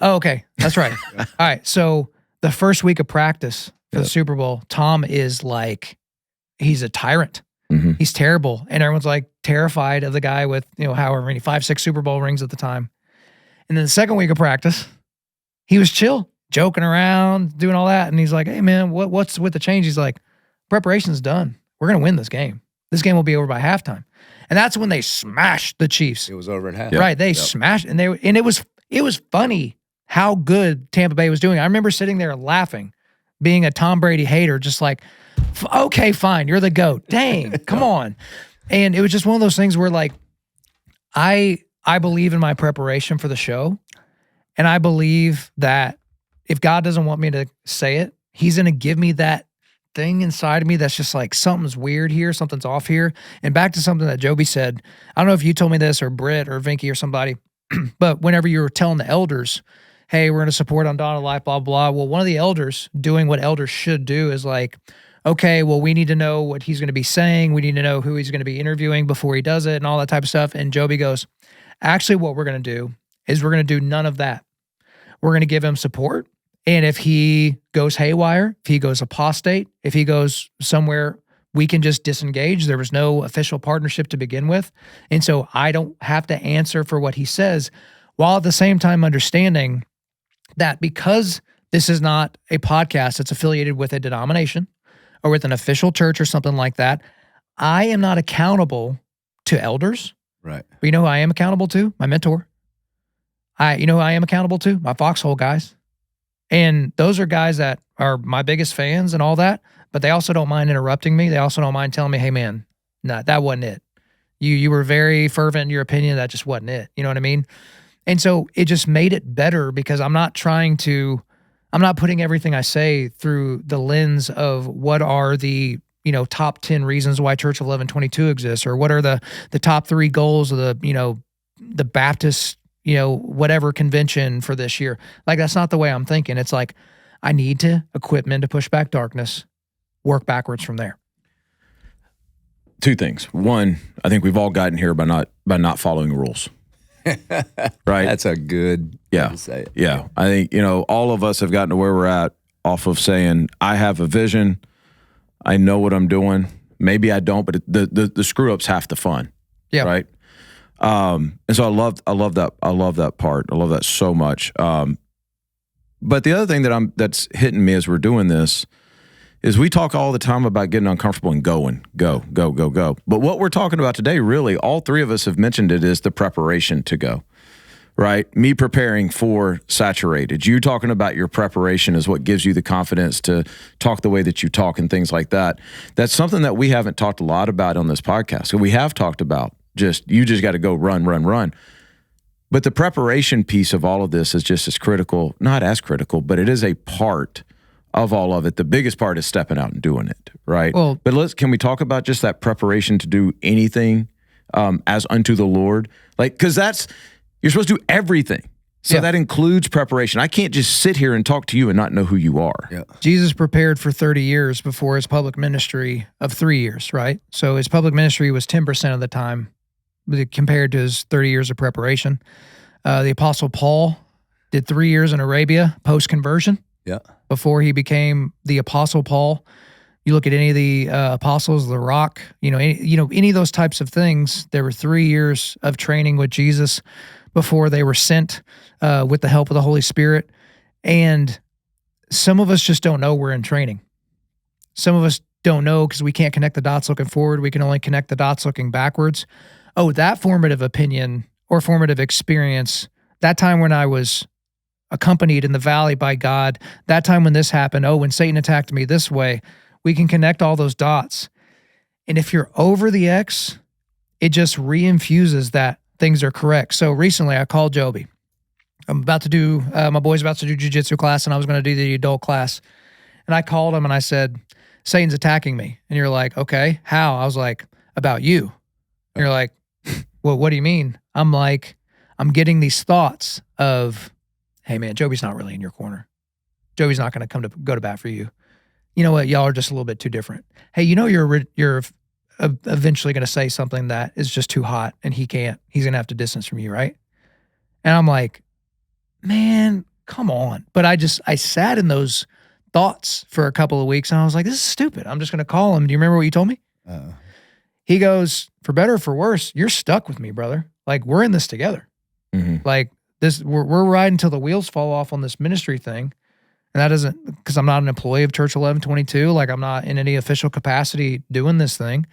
okay, that's right. All right, so the first week of practice for the Super Bowl, Tom is like, he's a tyrant. Mm-hmm. He's terrible. And everyone's like terrified of the guy with, however many 5-6 Super Bowl rings at the time. And then the second week of practice, he was chill, joking around, doing all that. And he's like, hey man, what's with the change? He's like, preparation's done. We're going to win this game. This game will be over by halftime. And that's when they smashed the Chiefs. It was over at half. Right. They smashed, and it was funny how good Tampa Bay was doing. I remember sitting there laughing, being a Tom Brady hater, just like, okay, fine, you're the GOAT. Dang, come on. And it was just one of those things where like, I believe in my preparation for the show, and I believe that if God doesn't want me to say it, he's going to give me that thing inside of me that's just like, something's weird here, something's off here. And back to something that Joby said, I don't know if you told me this or Britt or Vinky or somebody, but whenever you were telling the elders, hey, we're going to support Undaunted Life, blah, blah. Well, one of the elders doing what elders should do is like, okay, well, we need to know what he's going to be saying. We need to know who he's going to be interviewing before he does it and all that type of stuff. And Joby goes, actually, what we're going to do is we're going to do none of that. We're going to give him support. And if he goes haywire, if he goes apostate, if he goes somewhere, we can just disengage. There was no official partnership to begin with. And so I don't have to answer for what he says, while at the same time understanding that because this is not a podcast that's affiliated with a denomination or with an official church or something like that, I am not accountable to elders. Right. But you know who I am accountable to? My mentor. You know who I am accountable to? My Foxhole guys. And those are guys that are my biggest fans and all that, but they also don't mind interrupting me. They also don't mind telling me, hey man, nah, that wasn't it. You were very fervent in your opinion. That just wasn't it. You know what I mean? And so it just made it better because I'm not putting everything I say through the lens of what are the, top 10 reasons why Church of 1122 exists, or what are the top 3 goals of the Baptist, whatever convention for this year. Like, that's not the way I'm thinking. It's like, I need to equip men to push back darkness, work backwards from there. two things. One, I think we've all gotten here by not following rules. Right? That's a good way to say it. Yeah. I think, all of us have gotten to where we're at off of saying, I have a vision. I know what I'm doing. Maybe I don't, but the screw up's half the fun. Yeah. Right. And so I love that. I love that part. I love that so much. But the other thing that's hitting me as we're doing this is we talk all the time about getting uncomfortable and go. But what we're talking about today, really, all three of us have mentioned it, is the preparation to go, right? Me preparing for Saturated. You talking about your preparation is what gives you the confidence to talk the way that you talk and things like that. That's something that we haven't talked a lot about on this podcast. So we have talked about you just got to go run. But the preparation piece of all of this is just as critical, not as critical, but it is a part of all of it. The biggest part is stepping out and doing it, right? Well, but can we talk about just that preparation to do anything as unto the Lord? Like, because you're supposed to do everything. So that includes preparation. I can't just sit here and talk to you and not know who you are. Yeah. Jesus prepared for 30 years before his public ministry of 3 years, right? So his public ministry was 10% of the time compared to his 30 years of preparation. The Apostle Paul did 3 years in Arabia post-conversion. Yeah. Before he became the Apostle Paul. You look at any of the apostles, the Rock, any of those types of things. There were 3 years of training with Jesus before they were sent with the help of the Holy Spirit. And some of us just don't know we're in training. Some of us don't know because we can't connect the dots looking forward. We can only connect the dots looking backwards. Oh, that formative opinion or formative experience, that time when I was accompanied in the valley by God, that time when this happened, when Satan attacked me this way, we can connect all those dots. And if you're over the X, it just reinfuses that things are correct. So recently I called Joby. My boy's about to do jiu-jitsu class, and I was going to do the adult class. And I called him and I said, Satan's attacking me. And you're like, okay, how? I was like, about you. And you're like, well, what do you mean? I'm like, I'm getting these thoughts of, hey man, Joby's not really in your corner. Joby's not going to go to bat for you. You know what? Y'all are just a little bit too different. Hey, you're eventually going to say something that is just too hot and he can't. He's going to have to distance from you, right? And I'm like, man, come on. But I sat in those thoughts for a couple of weeks and I was like, this is stupid. I'm just going to call him. Do you remember what you told me? He goes, for better or for worse, you're stuck with me, brother. Like, we're in this together. Mm-hmm. Like, we're riding until the wheels fall off on this ministry thing. And that doesn't, because I'm not an employee of Church 1122. Like, I'm not in any official capacity doing this thing.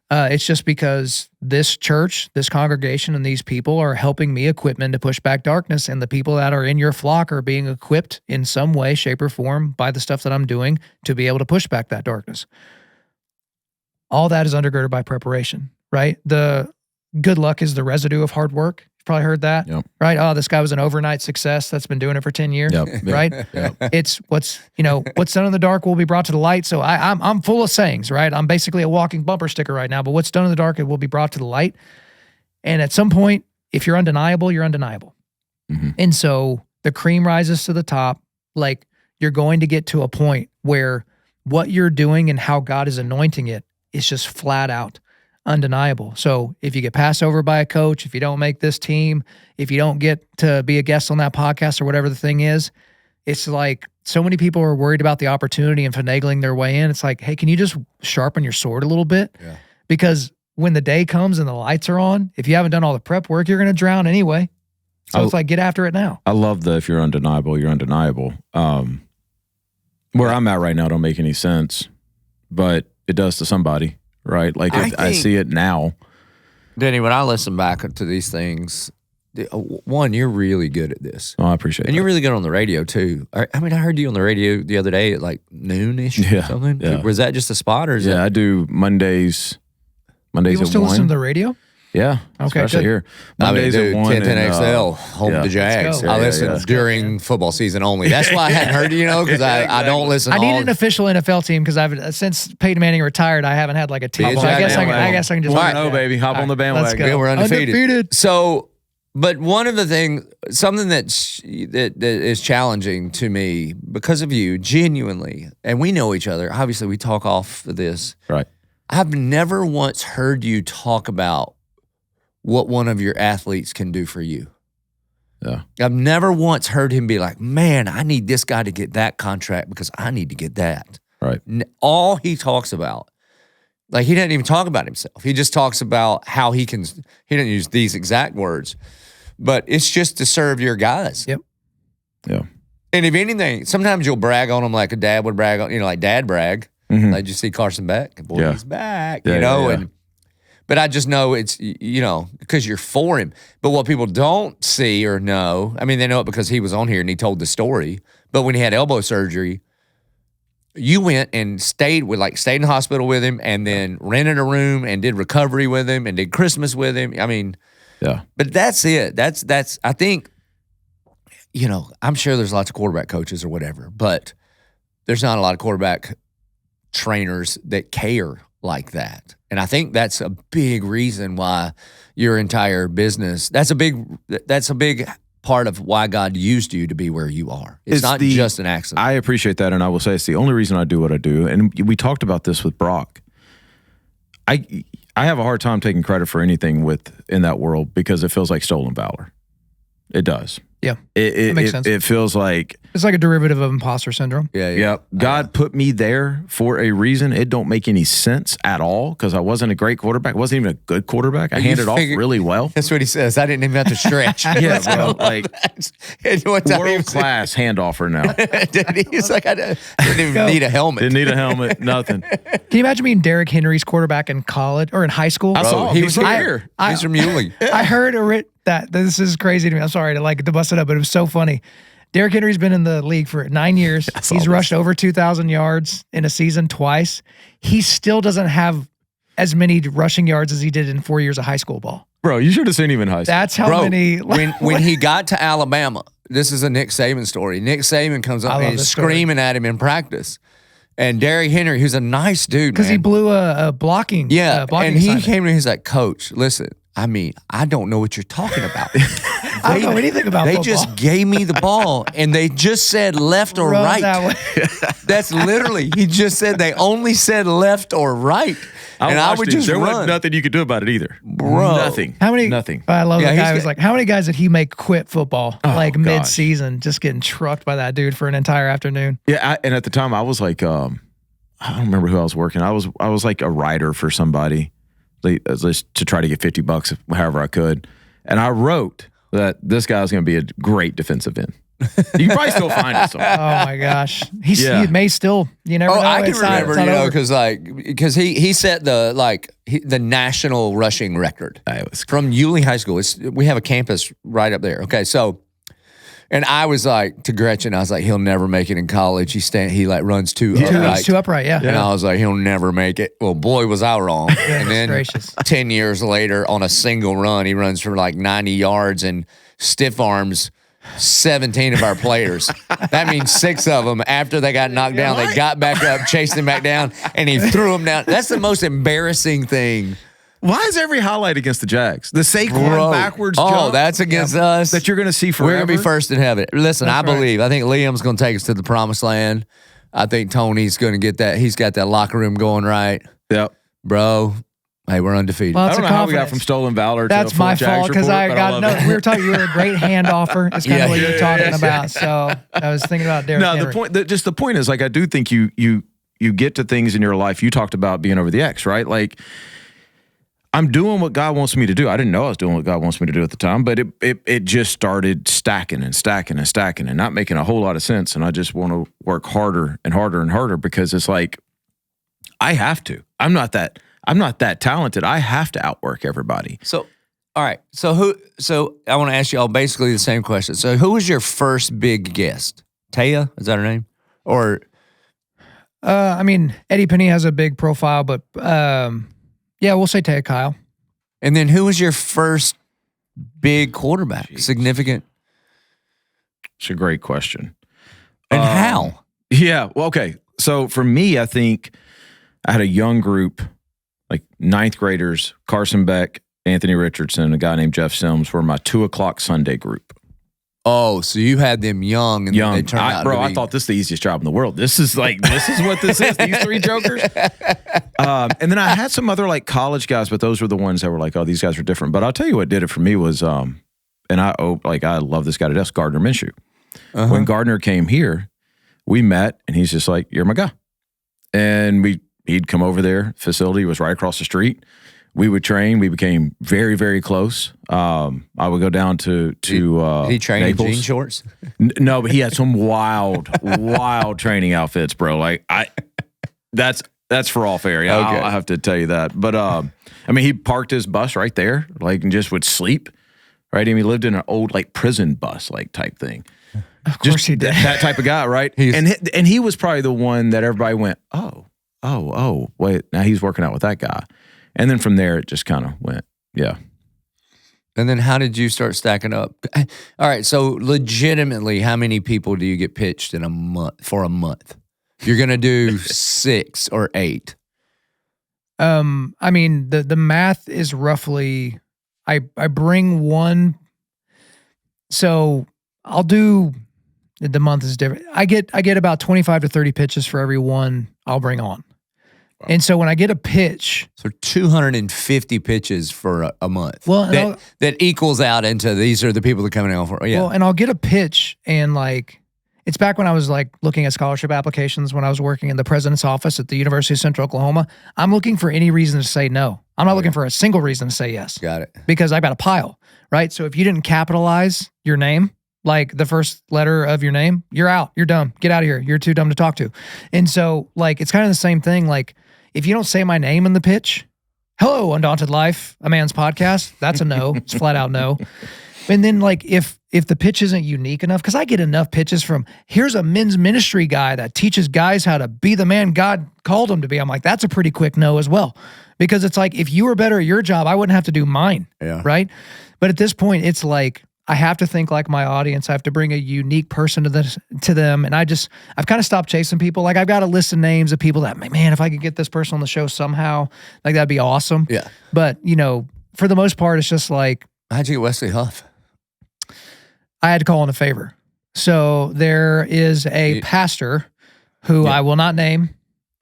It's just because this church, this congregation, and these people are helping me equip men to push back darkness. And the people that are in your flock are being equipped in some way, shape, or form by the stuff that I'm doing to be able to push back that darkness. All that is undergirded by preparation, right? The good luck is the residue of hard work. You've probably heard that, right? Oh, this guy was an overnight success that's been doing it for 10 years, right? It's what's done in the dark will be brought to the light. So I'm full of sayings, right? I'm basically a walking bumper sticker right now, but what's done in the dark, it will be brought to the light. And at some point, if you're undeniable, you're undeniable. Mm-hmm. And so the cream rises to the top. Like, you're going to get to a point where what you're doing and how God is anointing it is just flat out undeniable. So if you get passed over by a coach, if you don't make this team, if you don't get to be a guest on that podcast or whatever the thing is, it's like so many people are worried about the opportunity and finagling their way in. It's like, hey, can you just sharpen your sword a little bit? Yeah. Because when the day comes and the lights are on, if you haven't done all the prep work, you're going to drown anyway. So it's like, get after it now. I love if you're undeniable, you're undeniable. Where I'm at right now don't make any sense, but it does to somebody, right? Like, I see it now. Denny, when I listen back to these things, one, you're really good at this. Oh, I appreciate it. And you're really good on the radio, too. I mean, I heard you on the radio the other day at like noon-ish or something. Yeah. Was that just a spot or is that? I do Mondays People at still 1. listen to the radio? Yeah, okay, especially here. Mondays at 1. 10XL, home of the Jags. I listen during football season only. That's why I hadn't heard you, because I don't listen. I need an official NFL team because I've since Peyton Manning retired, I haven't had like a team. So I guess I can just baby, hop on the bandwagon. Yeah, we're undefeated. So, but one of the things, something that is challenging to me because of you, genuinely, and we know each other. Obviously, we talk off of this. Right. I've never once heard you talk about what one of your athletes can do for you. Yeah. I've never once heard him be like, man, I need this guy to get that contract because I need to get that. Right. All he talks about, like he doesn't even talk about himself. He just talks about how he doesn't use these exact words, but it's just to serve your guys. Yep. Yeah. And if anything, sometimes you'll brag on them like a dad would brag on, like dad brag. Mhm. Like, you see Carson back? Boy, Yeah. he's back, Yeah, you know? yeah. But I just know it's, because you're for him. But what people don't see or know, I mean, they know it because he was on here and he told the story. But when he had elbow surgery, you went and stayed in the hospital with him and then rented a room and did recovery with him and did Christmas with him. I mean, Yeah. but that's it. That's I think, I'm sure there's lots of quarterback coaches or whatever, but there's not a lot of quarterback trainers that care like that. And I think that's a big reason why your entire business, that's a big part of why God used you to be where you are. It's not just an accident. I appreciate that, and I will say it's the only reason I do what I do. And we talked about this with Brock. I have a hard time taking credit for anything in that world because it feels like stolen valor. It does. Yeah. It makes sense. It feels like It's like a derivative of imposter syndrome. Yeah. God put me there for a reason. It don't make any sense at all because I wasn't a great quarterback. I wasn't even a good quarterback. I handed off really well. That's what he says. I didn't even have to stretch. Yeah, bro. Like world class handoffer now. He's like, I didn't even need a helmet. Didn't need a helmet. Nothing. Can you imagine being Derrick Henry's quarterback in college or in high school? I saw him. He was here. He's from Yulee. I heard that this is crazy to me. I'm sorry to bust it up, but it was so funny. Derrick Henry's been in the league for 9 years. He's rushed over 2,000 yards in a season twice. He still doesn't have as many rushing yards as he did in 4 years of high school ball. Bro, you should have seen him in high school. That's how many. When he got to Alabama, this is a Nick Saban story. Nick Saban comes up and he's screaming at him in practice. And Derrick Henry, who's a nice dude, because he blew a blocking. And he assignment. came to me, he's like, Coach, listen, I don't know what you're talking about. I don't know anything about They football. just gave me the ball, and they just said left or Run right. that way. That's literally, he just said, they only said left or right. And I would just there run. wasn't nothing you could do about it either. Bro. Nothing. Nothing. I love Yeah, the guy he's who was like, how many guys did he make quit football gosh. mid-season, just getting trucked by that dude for an entire afternoon? Yeah, and at the time I was like, I don't remember who I was working. I was like a writer for somebody, just to try to get $50 however I could, and I wrote that this guy's going to be a great defensive end. You can probably still find it somewhere. Oh my gosh, he may still. You never know. I can It's not- remember, it's not over. because he set the national rushing record It was from Yulee High School. We have a campus right up there. Okay, so, and I was like to Gretchen, I was like, he'll never make it in college. He runs too upright. He's too upright, yeah. And I was like, he'll never make it. Well, boy, was I wrong. And then gracious. 10 years later, on a single run, he runs for like 90 yards and stiff arms 17 of our players. That means 6 of them, after they got knocked down, they got back up, chased him back down, and he threw him down. That's the most embarrassing thing. Why is every highlight against the Jags? The Saquon backwards jump. Oh, that's against us. That you're going to see forever. We're going to be first in heaven. Listen, That's I believe. I think Liam's going to take us to the promised land. I think Tony's going to get that. He's got that locker room going right. Yep. Bro, hey, we're undefeated. Well, I don't know how we got from stolen valor That's to a my full Jags fault because report, I but got love no. it. We were talking. You were a great handoffer. That's kind of what you were talking about. So I was thinking about Derrick Henry. The point is, like, I do think you get to things in your life. You talked about being over the X, right? Like, I'm doing what God wants me to do. I didn't know I was doing what God wants me to do at the time, but it just started stacking and stacking and stacking and not making a whole lot of sense. And I just want to work harder and harder and harder because it's like, I have to. I'm not that talented. I have to outwork everybody. So, all right. So I want to ask you all basically the same question. So who was your first big guest? Taya? Is that her name? Or I mean, Eddie Penny has a big profile, but yeah, we'll say Taya Kyle. and then who was your first big quarterback? Significant. It's a great question. And how? Yeah. Well, okay. So for me, I think I had a young group, like 9th graders, Carson Beck, Anthony Richardson, a guy named Jeff Sims, were my 2:00 Sunday group. Oh, so you had them young and they turned out to be... I thought this is the easiest job in the world. This is what this is, these three jokers. And then I had some other like college guys, but those were the ones that were like, oh, these guys are different. But I'll tell you what did it for me was, and I love this guy to death, Gardner Minshew. When Gardner came here, we met and he's just like, you're my guy. And he'd come over there. Facility was right across the street. We would train. We became very, very close. I would go down to Did he train Naples. in jean shorts? No, but he had some wild training outfits, bro. Like that's for all fair. Yeah, Okay. I have to tell you that. But I mean, he parked his bus right there, like, and just would sleep. Right, I mean, he lived in an old like prison bus like type thing. Of course he did. That type of guy, right? And he was probably the one that everybody went, oh, wait, now he's working out with that guy. And then from there, it just kind of went, yeah. And then how did you start stacking up? All right, so legitimately, how many people do you get pitched in a month for a month? You're going to do 6 or 8. I mean, the math is roughly, I bring one, so I'll do, the month is different. I get about 25 to 30 pitches for every one I'll bring on. And so when I get a pitch, So 250 pitches for a month. Well, that equals out into these are the people that are coming out for. Yeah. well, and I'll get a pitch, and like, it's back when I was like looking at scholarship applications when I was working in the president's office at the University of Central Oklahoma. I'm looking for any reason to say no. I'm not looking for a single reason to say yes. Got it. Because I've got a pile, right? So if you didn't capitalize your name, like the first letter of your name, you're out. You're dumb. Get out of here. You're too dumb to talk to. And so like, it's kind of the same thing. Like, if you don't say my name in the pitch, hello, Undaunted Life, a man's podcast, that's a no. It's flat out no. And then like if the pitch isn't unique enough, because I get enough pitches from, here's a men's ministry guy that teaches guys how to be the man God called him to be. I'm like, that's a pretty quick no as well. Because it's like, if you were better at your job, I wouldn't have to do mine. Yeah. Right? But at this point, it's like, I have to think like my audience. I have to bring a unique person to them. And I've kind of stopped chasing people. Like, I've got a list of names of people that, man, if I could get this person on the show somehow, like, that'd be awesome. Yeah. But, for the most part, it's just like, How'd you get Wesley Huff? I had to call in a favor. So there is a pastor who I will not name,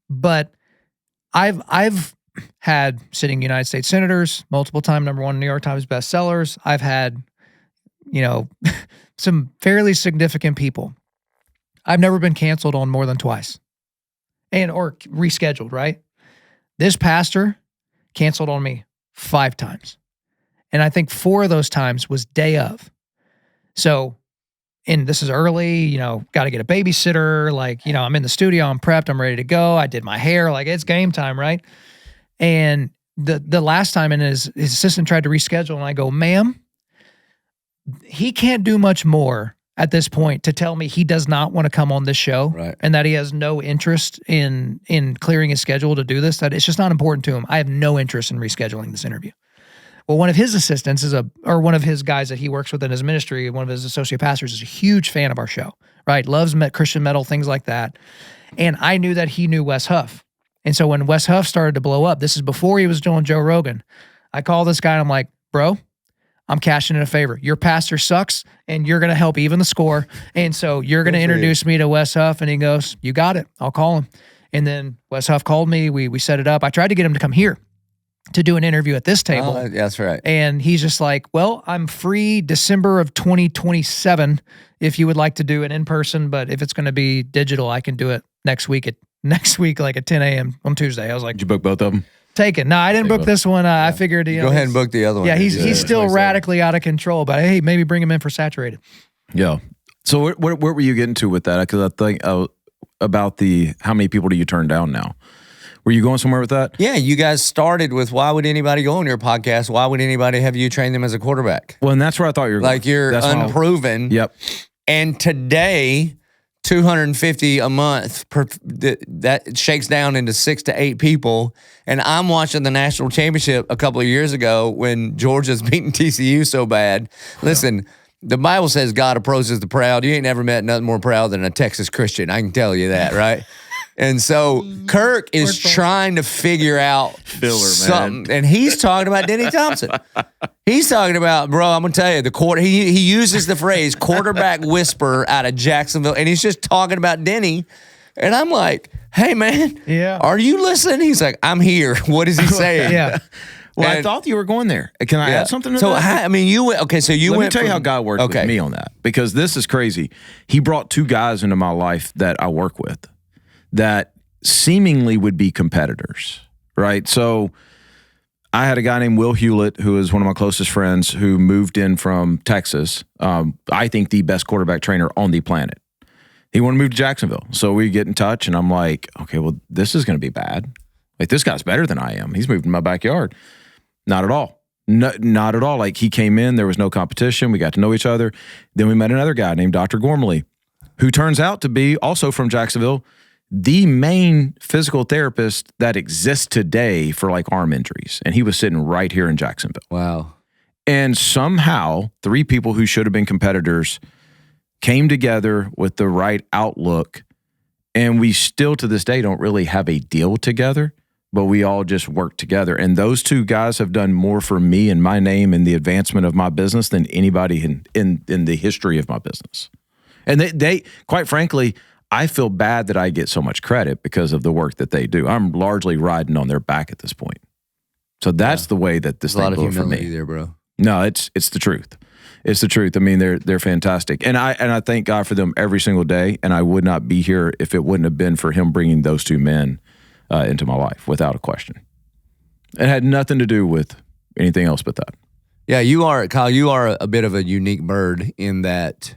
but I've had sitting United States senators, multiple time #1 New York Times bestsellers. I've had, some fairly significant people. I've never been canceled on more than twice or rescheduled, right? This pastor canceled on me 5 times. And I think 4 of those times was day of. So, and this is early, got to get a babysitter. Like, I'm in the studio, I'm prepped, I'm ready to go. I did my hair, like it's game time, right? And the last time, and his assistant tried to reschedule, and I go, ma'am, he can't do much more at this point to tell me he does not want to come on this show, right, and that he has no interest in clearing his schedule to do this, that it's just not important to him. I have no interest in rescheduling this interview. Well, one of his assistants or one of his guys that he works with in his ministry, one of his associate pastors, is a huge fan of our show, right? Loves Christian metal, things like that. And I knew that he knew Wes Huff. And so when Wes Huff started to blow up, this is before he was doing Joe Rogan, I call this guy and I'm like, bro, I'm cashing in a favor. Your pastor sucks, and you're going to help even the score. And so you're going to introduce me to Wes Huff. And he goes, you got it. I'll call him. And then Wes Huff called me. We set it up. I tried to get him to come here to do an interview at this table. Oh, that's right. And he's just like, well, I'm free December of 2027 if you would like to do it in person. But if it's going to be digital, I can do it next week, like at 10 a.m. on Tuesday. I was like, did you book both of them? Taken. No, I didn't book this one. I figured, Go ahead and book the other one. Yeah, he's still radically out of control, but hey, maybe bring him in for Saturated. Yeah. So where were you getting to with that? Because I think about how many people do you turn down now? Were you going somewhere with that? Yeah, you guys started with, why would anybody go on your podcast? Why would anybody have you train them as a quarterback? Well, and that's where I thought you were like, you're unproven. Yep. And today, 250 a month, that shakes down into 6 to 8 people. And I'm watching the national championship a couple of years ago when Georgia's beating TCU so bad. Listen, the Bible says God approaches the proud. You ain't never met nothing more proud than a Texas Christian. I can tell you that, right? And so Kirk is trying to figure out something. And he's talking about Denny Thompson. He's talking about, bro, I'm going to tell you, he uses the phrase quarterback whisper out of Jacksonville, and he's just talking about Denny. And I'm like, hey, man, are you listening? He's like, I'm here. What is he saying? Well, I thought you were going there. Can I add something to that? I mean, you went, okay, so you Let went. me tell you how God worked with me on that, because this is crazy. He brought two guys into my life that I work with that seemingly would be competitors, right? So I had a guy named Will Hewlett, who is one of my closest friends, who moved in from Texas. I think the best quarterback trainer on the planet. He wanted to move to Jacksonville. So we get in touch, and I'm like, okay, well, this is going to be bad. Like, this guy's better than I am. He's moved in my backyard. Not at all. Not at all. Like, he came in, there was no competition. We got to know each other. Then we met another guy named Dr. Gormley, who turns out to be also from Jacksonville, the main physical therapist that exists today for like arm injuries. And he was sitting right here in Jacksonville. Wow. And somehow 3 people who should have been competitors came together with the right outlook. And we still to this day don't really have a deal together, but we all just work together. And those 2 guys have done more for me and my name and the advancement of my business than anybody in the history of my business. And they quite frankly, I feel bad that I get so much credit because of the work that they do. I'm largely riding on their back at this point. So that's the way that this thing blew for me. There, bro. No, it's the truth. It's the truth. I mean, they're fantastic, and I thank God for them every single day. And I would not be here if it wouldn't have been for him bringing those 2 men into my life, without a question. It had nothing to do with anything else but that. Yeah, you are, Kyle. You are a bit of a unique bird in that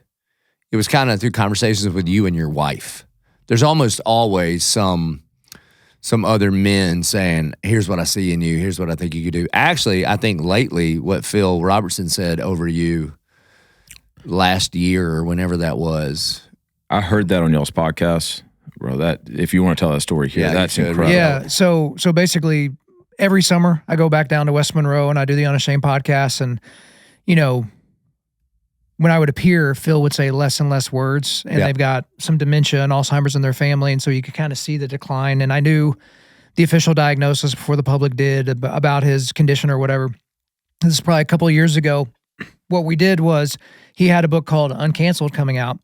it was kind of through conversations with you and your wife. There's almost always some other men saying, here's what I see in you, here's what I think you could do. Actually, I think lately what Phil Robertson said over you last year or whenever that was. I heard that on y'all's podcast, bro. That if you want to tell that story here, that's incredible. Yeah, so basically every summer I go back down to West Monroe and I do the Unashamed podcast, and you know, when I would appear, Phil would say less and less words, and they've got some dementia and Alzheimer's in their family, and so you could kind of see the decline. And I knew the official diagnosis before the public did about his condition or whatever. This is probably a couple of years ago. What we did was he had a book called Uncanceled coming out.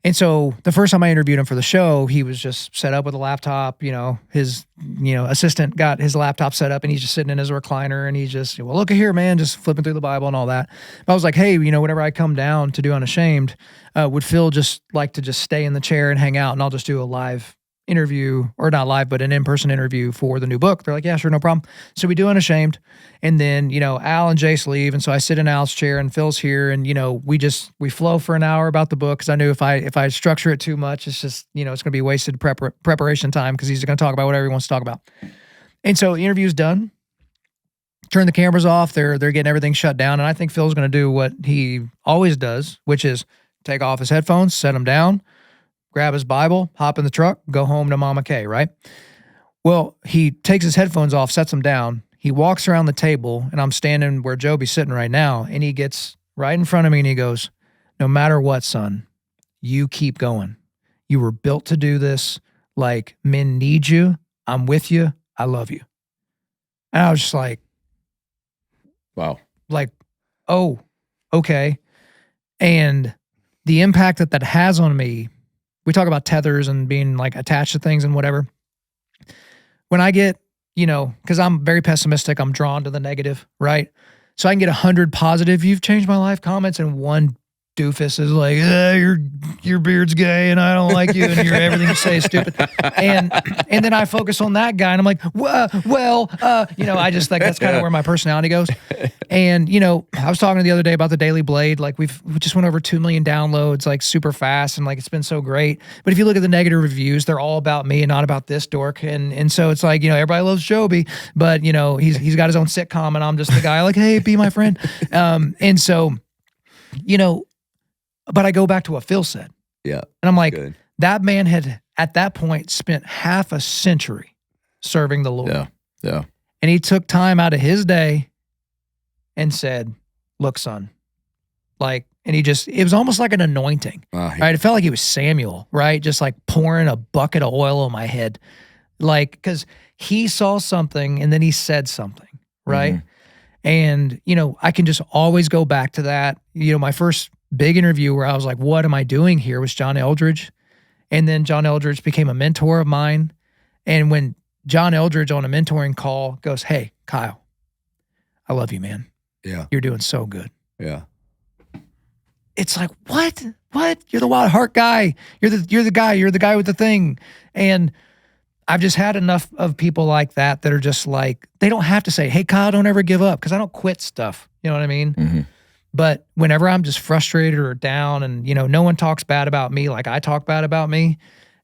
And so the first time I interviewed him for the show, he was just set up with a laptop. You know, his assistant got his laptop set up, and he's just sitting in his recliner, and he's just, well, look at here, man, just flipping through the Bible and all that. But I was like, hey, whenever I come down to do Unashamed, would Phil just like to just stay in the chair and hang out, and I'll just do a live interview, or not live, but an in-person interview for the new book. They're like, yeah, sure, no problem. So we do Unashamed, and then, Al and Jace leave, and so I sit in Al's chair, and Phil's here, and, we flow for an hour about the book, because I knew if I structure it too much, it's just, it's going to be wasted preparation time, because he's going to talk about whatever he wants to talk about. And so the interview's done. Turn the cameras off. They're getting everything shut down, and I think Phil's going to do what he always does, which is take off his headphones, set them down, grab his Bible, hop in the truck, go home to Mama Kay, right? Well, he takes his headphones off, sets them down. He walks around the table, and I'm standing where Joby's sitting right now, and he gets right in front of me, and he goes, no matter what, son, you keep going. You were built to do this. Like, men need you. I'm with you. I love you. And I was just like, wow. Like, oh, okay. And the impact that has on me, we talk about tethers and being like attached to things and whatever. When I get, because I'm very pessimistic, I'm drawn to the negative, right? So I can get 100 positive, you've changed my life comments, and one doofus is like, your beard's gay and I don't like you, and everything you say is stupid. And then I focus on that guy, and I'm like, I just like, that's kind of where my personality goes. And, I was talking the other day about the Daily Blade. Like we just went over 2 million downloads, like super fast. And like, it's been so great. But if you look at the negative reviews, they're all about me and not about this dork. And so it's like, everybody loves Joby, but he's got his own sitcom, and I'm just the guy like, hey, be my friend. And so, but I go back to what Phil said. Yeah. And I'm like, that man had at that point spent half a century serving the Lord. Yeah. Yeah. And he took time out of his day and said, look, son, like, and it was almost like an anointing, right? It felt like he was Samuel, right? Just like pouring a bucket of oil on my head. Like, because he saw something and then he said something, right? Mm-hmm. And, I can just always go back to that. My first big interview where I was like, what am I doing here, was John Eldridge. And then John Eldridge became a mentor of mine. And when John Eldridge on a mentoring call goes, hey, Kyle, I love you, man. Yeah. You're doing so good. Yeah. It's like, what? You're the wild heart guy. You're the guy with the thing. And I've just had enough of people like that are just like, they don't have to say, hey, Kyle, don't ever give up, because I don't quit stuff. You know what I mean? Mm-hmm. But whenever I'm just frustrated or down and, no one talks bad about me like I talk bad about me.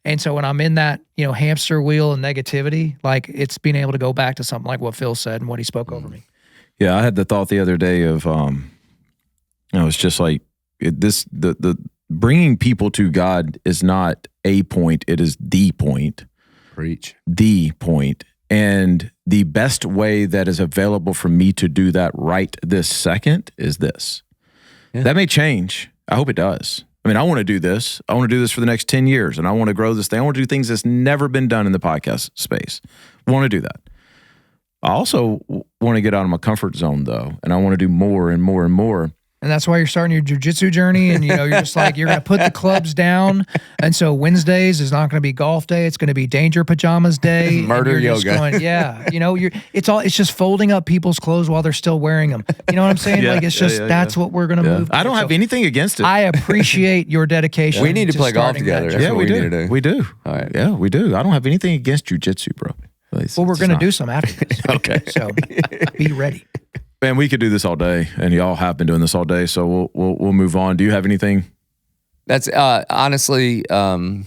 And so when I'm in that, hamster wheel and negativity, like, it's being able to go back to something like what Phil said and what he spoke over me. Yeah, I had the thought the other day of, it's just like the bringing people to God is not a point; it is the point. Preach. The point. And the best way that is available for me to do that right this second is this. Yeah. That may change. I hope it does. I mean, I want to do this. I want to do this for the next 10 years, and I want to grow this thing. I want to do things that's never been done in the podcast space. I want to do that. I also want to get out of my comfort zone, though, and I want to do more and more and more. And that's why you're starting your jiu-jitsu journey. And, you're just like, you're going to put the clubs down. And so Wednesdays is not going to be golf day. It's going to be danger pajamas day. Murder yoga. It's just folding up people's clothes while they're still wearing them. You know what I'm saying? That's what we're going to move. I don't have anything against it. I appreciate your dedication. We need to play golf together. That's what we need to do. We do. All right. Yeah, we do. I don't have anything against jiu-jitsu, bro. Well, we're going to do some after this. Okay. So be ready. Man, we could do this all day, and y'all have been doing this all day, so we'll move on. Do you have anything? That's honestly, I'm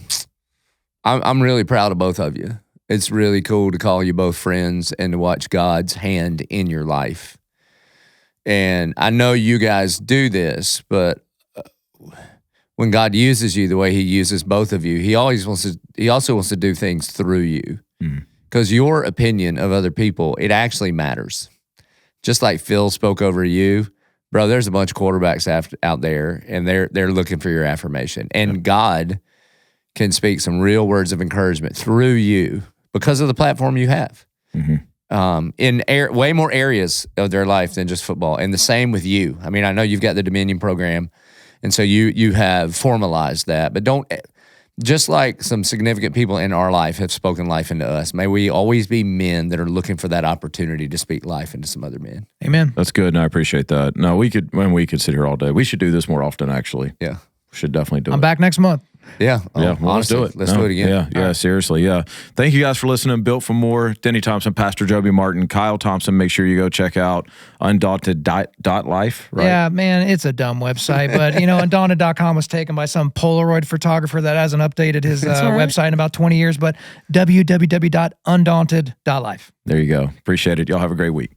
really proud of both of you. It's really cool to call you both friends and to watch God's hand in your life. And I know you guys do this, but when God uses you the way He uses both of you, He also wants to do things through you, because your opinion of other people, it actually matters. Just like Phil spoke over you, bro, there's a bunch of quarterbacks out there, and they're looking for your affirmation. And God can speak some real words of encouragement through you because of the platform you have. In way more areas of their life than just football. And the same with you. I mean, I know you've got the Dominion program, and so you have formalized that. But just like some significant people in our life have spoken life into us, may we always be men that are looking for that opportunity to speak life into some other men. Amen. That's good, and I appreciate that. No, we could sit here all day. We should do this more often, actually. Yeah. We should definitely do it. I'm back next month. Yeah. Well, let's do it. Let's do it again. Yeah, seriously. Yeah. Thank you guys for listening. Built for More, Denny Thompson, Pastor Joby Martin, Kyle Thompson. Make sure you go check out Undaunted Life, right? Yeah, man, it's a dumb website, but undaunted.com was taken by some Polaroid photographer that hasn't updated his website in about 20 years, but www.undaunted.life. There you go. Appreciate it. Y'all have a great week.